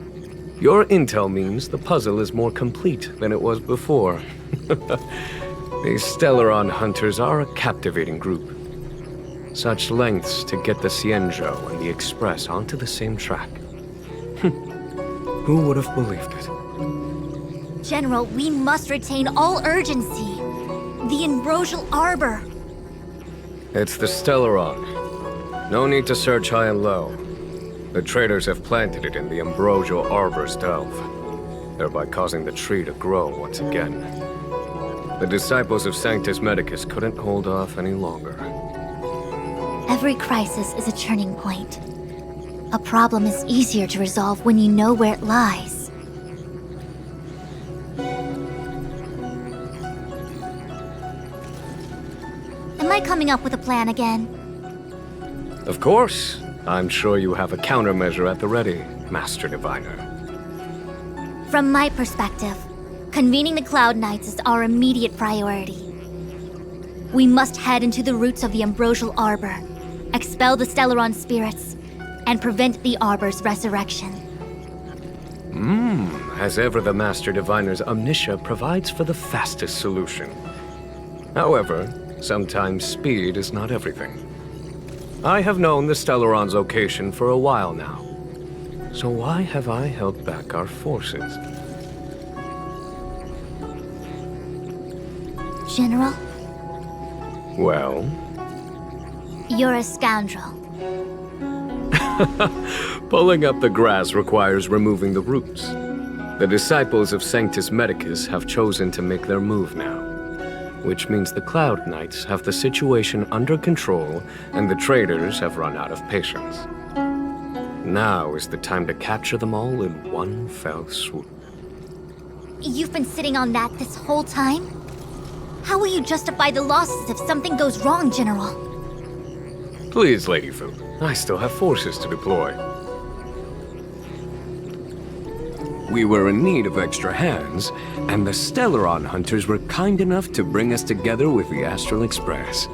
your intel means the puzzle is more complete than it was before. These Stellaron hunters are a captivating group. Such lengths to get the Xianzhou and the Express onto the same track. Who would have believed it? General, we must retain all urgency. The Ambrosial Arbor. It's the Stellaron. No need to search high and low. The traders have planted it in the Ambrosial Arbor's delve, thereby causing the tree to grow once again. The disciples of Sanctus Medicus couldn't hold off any longer. Every crisis is a turning point. A problem is easier to resolve when you know where it lies. Am I coming up with a plan again? Of course. I'm sure you have a countermeasure at the ready, Master Diviner. From my perspective, convening the Cloud Knights is our immediate priority. We must head into the roots of the Ambrosial Arbor, expel the Stellaron spirits, and prevent the Arbor's resurrection. As ever, the Master Diviner's omniscia provides for the fastest solution. However, sometimes speed is not everything. I have known the Stellaron's location for a while now. So why have I held back our forces? General? Well? You're a scoundrel. Pulling up the grass requires removing the roots. The disciples of Sanctus Medicus have chosen to make their move now, which means the Cloud Knights have the situation under control and the traders have run out of patience. Now is the time to capture them all in one fell swoop. You've been sitting on that this whole time? How will you justify the losses if something goes wrong, General? Please, Lady Fu, I still have forces to deploy. We were in need of extra hands, and the Stellaron hunters were kind enough to bring us together with the Astral Express.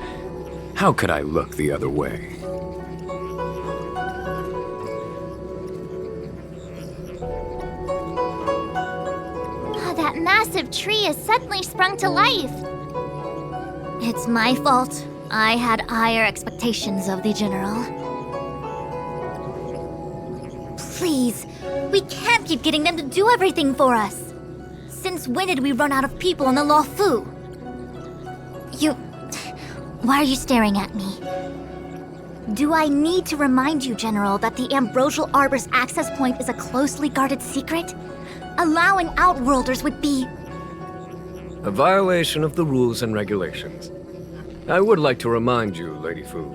How could I look the other way? That massive tree has suddenly sprung to life. It's my fault. I had higher expectations of the General. Please, we can't keep getting them to do everything for us. Since when did we run out of people in the Luofu? Why are you staring at me? Do I need to remind you, General, that the Ambrosial Arbor's access point is a closely guarded secret? Allowing Outworlders would be... A violation of the rules and regulations. I would like to remind you, Lady Fu,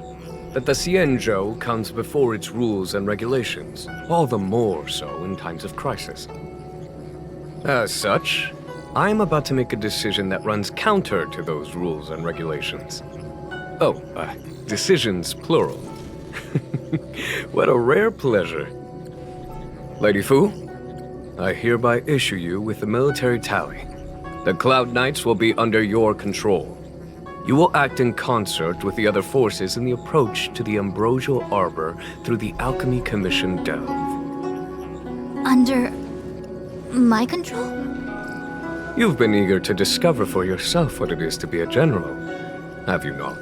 that the Xianzhou comes before its rules and regulations, all the more so in times of crisis. As such, I am about to make a decision that runs counter to those rules and regulations. Oh, decisions plural. What a rare pleasure. Lady Fu, I hereby issue you with the military tally. The Cloud Knights will be under your control. You will act in concert with the other forces in the approach to the Ambrosial Arbor through the Alchemy Commission delve. Under... my control? You've been eager to discover for yourself what it is to be a general, have you not?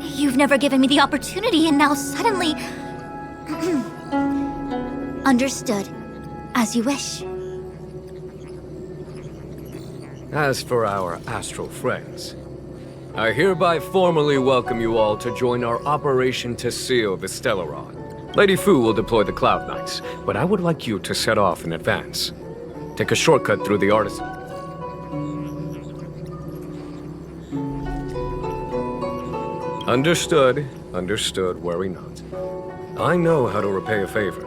You've never given me the opportunity, and now suddenly... Understood. As you wish. As for our astral friends, I hereby formally welcome you all to join our operation to seal the Stellaron. Lady Fu will deploy the Cloud Knights, but I would like you to set off in advance. Take a shortcut through the artisan. Understood. Understood. Worry not. I know how to repay a favor.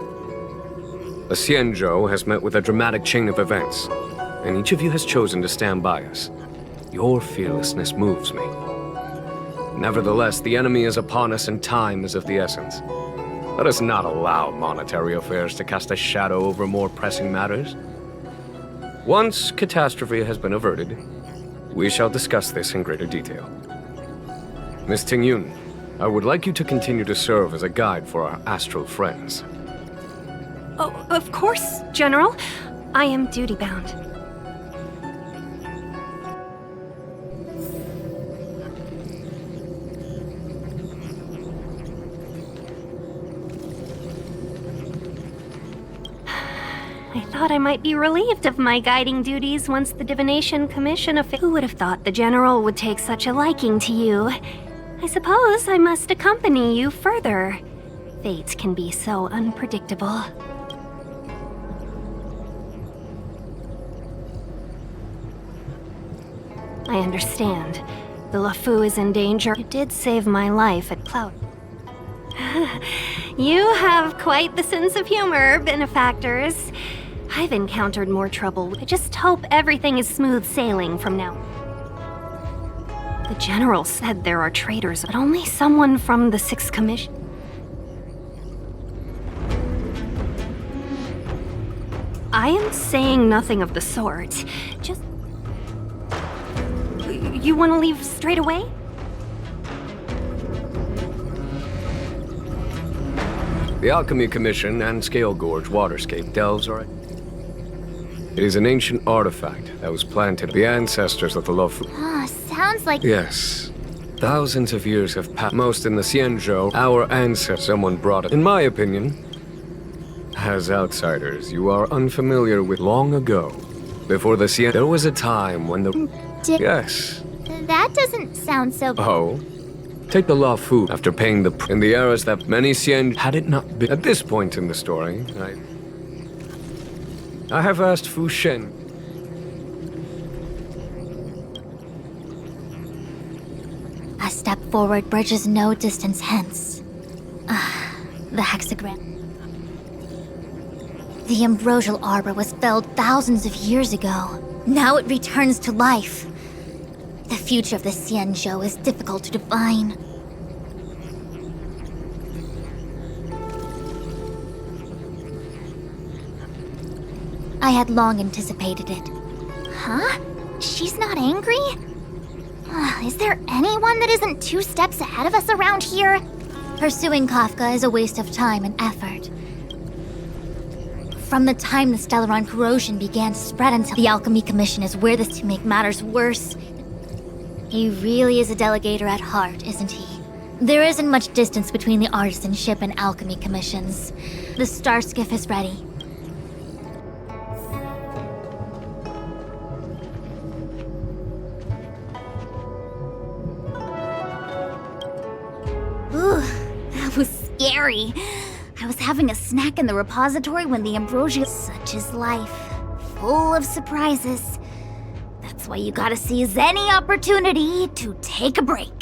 The Xianzhou has met with a dramatic chain of events, and each of you has chosen to stand by us. Your fearlessness moves me. Nevertheless, the enemy is upon us and time is of the essence. Let us not allow monetary affairs to cast a shadow over more pressing matters. Once catastrophe has been averted, we shall discuss this in greater detail. Miss Tingyun, I would like you to continue to serve as a guide for our astral friends. Oh, of course, General. I am duty-bound. I thought I might be relieved of my guiding duties once the Divination Commission Who would have thought the General would take such a liking to you? I suppose I must accompany you further. Fate can be so unpredictable. I understand. The LeFou is in danger. You did save my life at Cloud. You have quite the sense of humor, benefactors. I've encountered more trouble. I just hope everything is smooth sailing from now. The General said there are traitors, but only someone from the Sixth Commission. I am saying nothing of the sort. Just... You want to leave straight away? The Alchemy Commission and Scale Gorge Waterscape delves are... It is an ancient artifact that was planted by the ancestors of the LeFou. Ah, sounds like... Yes. Thousands of years have passed. Most in the Xianzhou, our ancestors, someone brought it. In my opinion, as outsiders, you are unfamiliar with long ago. Before the Xian... There was a time when the... Yes. That doesn't sound so... Oh? Take the LeFou after paying the... In the eras that many Xian... Had it not been... At this point in the story, I have asked Fu Shen. A step forward bridges no distance hence. The hexagram. The ambrosial arbor was felled thousands of years ago. Now it returns to life. The future of the Xianzhou is difficult to define. I had long anticipated it. Huh? She's not angry? Is there anyone that isn't 2 steps ahead of us around here? Pursuing Kafka is a waste of time and effort. From the time the Stellaron corrosion began to spread until the Alchemy Commission is where this to make matters worse. He really is a delegator at heart, isn't he? There isn't much distance between the artisanship and alchemy commissions. The star skiff is ready. Ooh, that was scary. I was having a snack in the repository when the ambrosia... Such is life. Full of surprises. That's why you gotta seize any opportunity to take a break.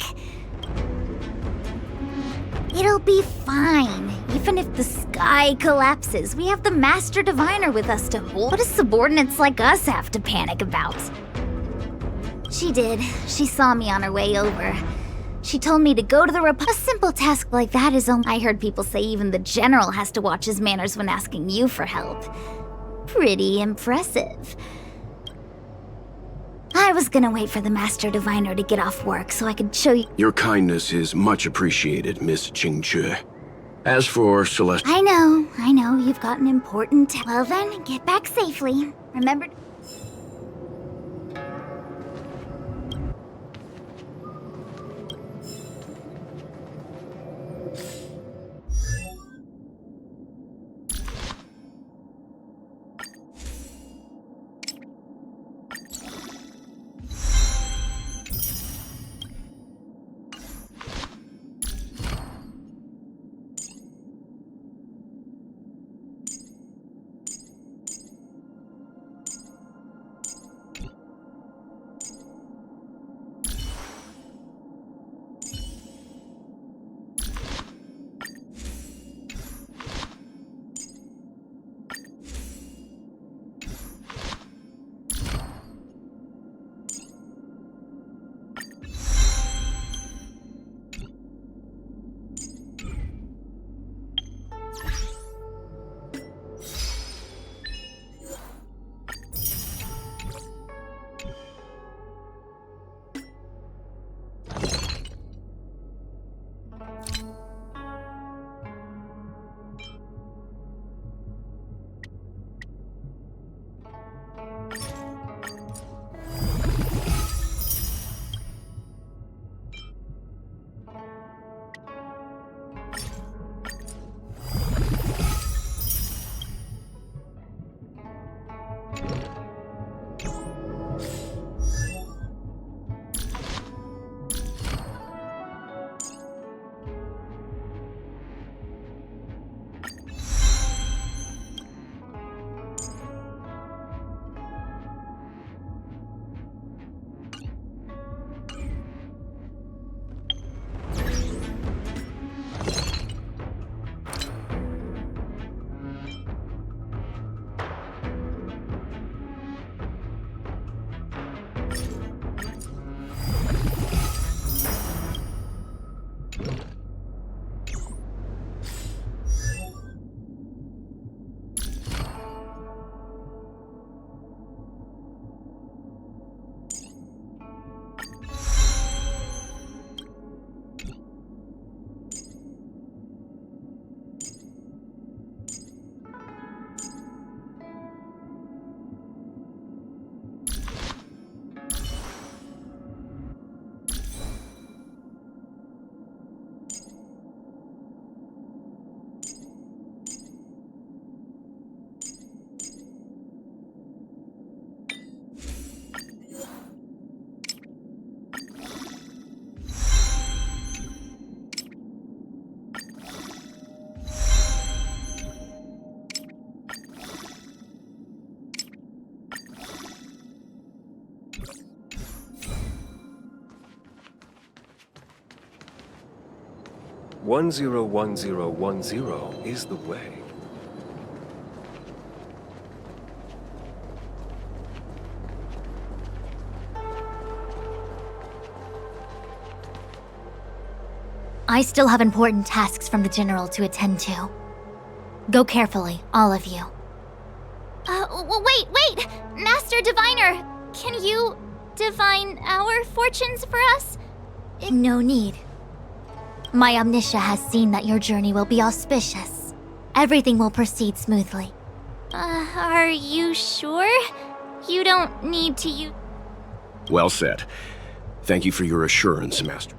It'll be fine. Even if the sky collapses, we have the Master Diviner with us to hold. What do subordinates like us have to panic about? She did. She saw me on her way over. She told me to go to the A simple task like that is only... I heard people say even the General has to watch his manners when asking you for help. Pretty impressive. I was gonna wait for the Master Diviner to get off work so I could show you... Your kindness is much appreciated, Miss Qingque. As for Celeste... I know, you've got an important... Well then, get back safely. Remember... 101010 is the way. I still have important tasks from the General to attend to. Go carefully, all of you. Wait! Master Diviner! Can you divine our fortunes for us? No need. My Omniscia has seen that your journey will be auspicious. Everything will proceed smoothly. Are you sure? You don't need to use... Well said. Thank you for your assurance, Master.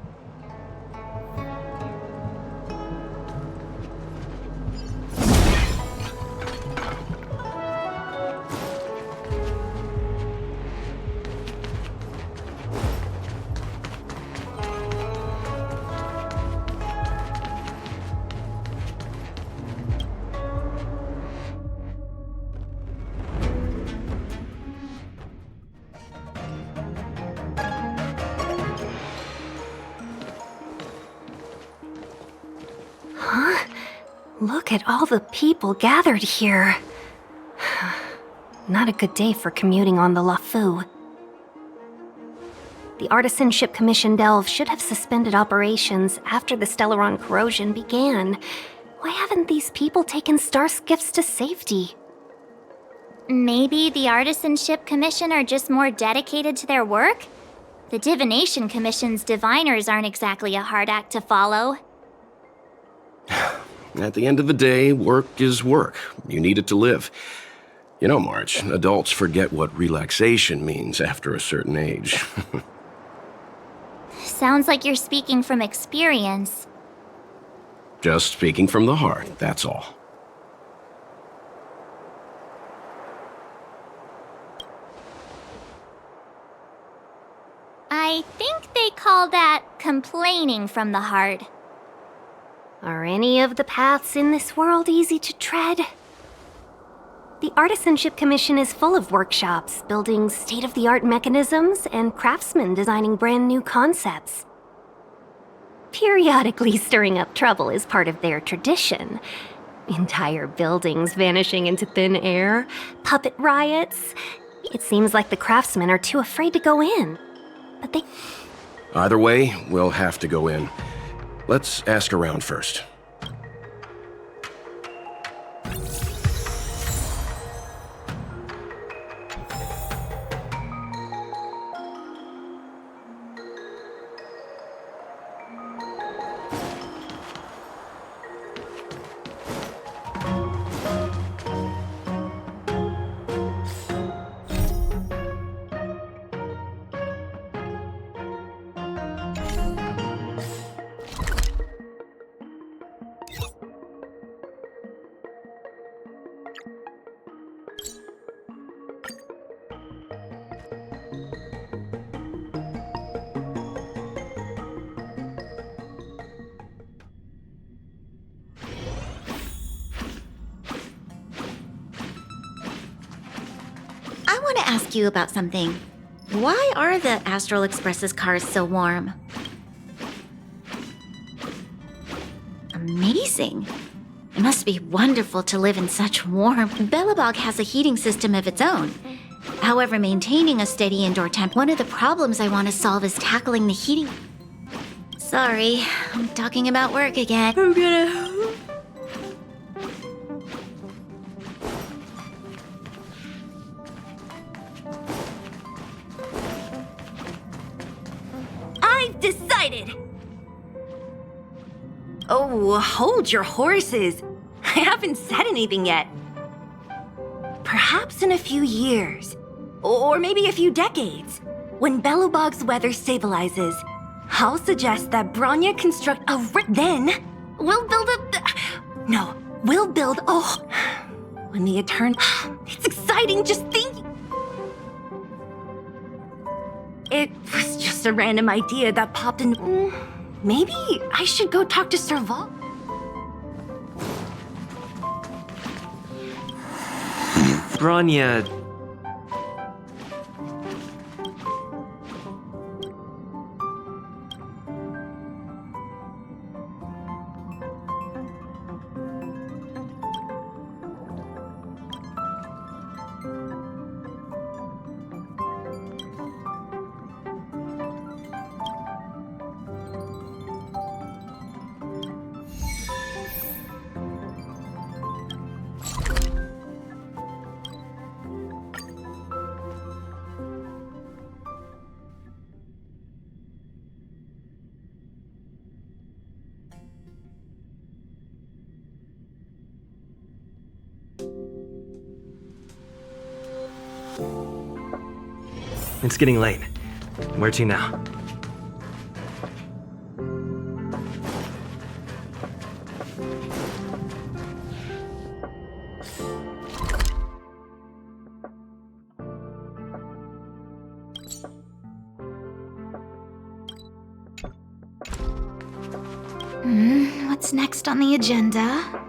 Look at all the people gathered here. Not a good day for commuting on the LaFu. The Artisanship Commission Delve should have suspended operations after the Stellaron corrosion began. Why haven't these people taken star skiffs to safety? Maybe the Artisanship Commission are just more dedicated to their work? The Divination Commission's diviners aren't exactly a hard act to follow. At the end of the day, work is work. You need it to live. You know, March, adults forget what relaxation means after a certain age. Sounds like you're speaking from experience. Just speaking from the heart, that's all. I think they call that complaining from the heart. Are any of the paths in this world easy to tread? The Artisanship Commission is full of workshops, building state-of-the-art mechanisms, and craftsmen designing brand new concepts. Periodically stirring up trouble is part of their tradition. Entire buildings vanishing into thin air, puppet riots. It seems like the craftsmen are too afraid to go in. But they... Either way, we'll have to go in. Let's ask around first. I want to ask you about something. Why are the Astral Express's cars so warm? Amazing. It must be wonderful to live in such warm... Belobog has a heating system of its own. However, maintaining a steady indoor temp... One of the problems I want to solve is tackling the heating... Sorry, I'm talking about work again. I'm gonna... I've decided! Oh, hold your horses. I haven't said anything yet. Perhaps in a few years, or maybe a few decades, when Belobog's weather stabilizes, I'll suggest that Bronya construct a then we'll build we'll build when the Eternal... It's exciting just thinking... It was just a random idea that popped in... Maybe I should go talk to Serval. Bronya... It's getting late. Where to now? What's next on the agenda?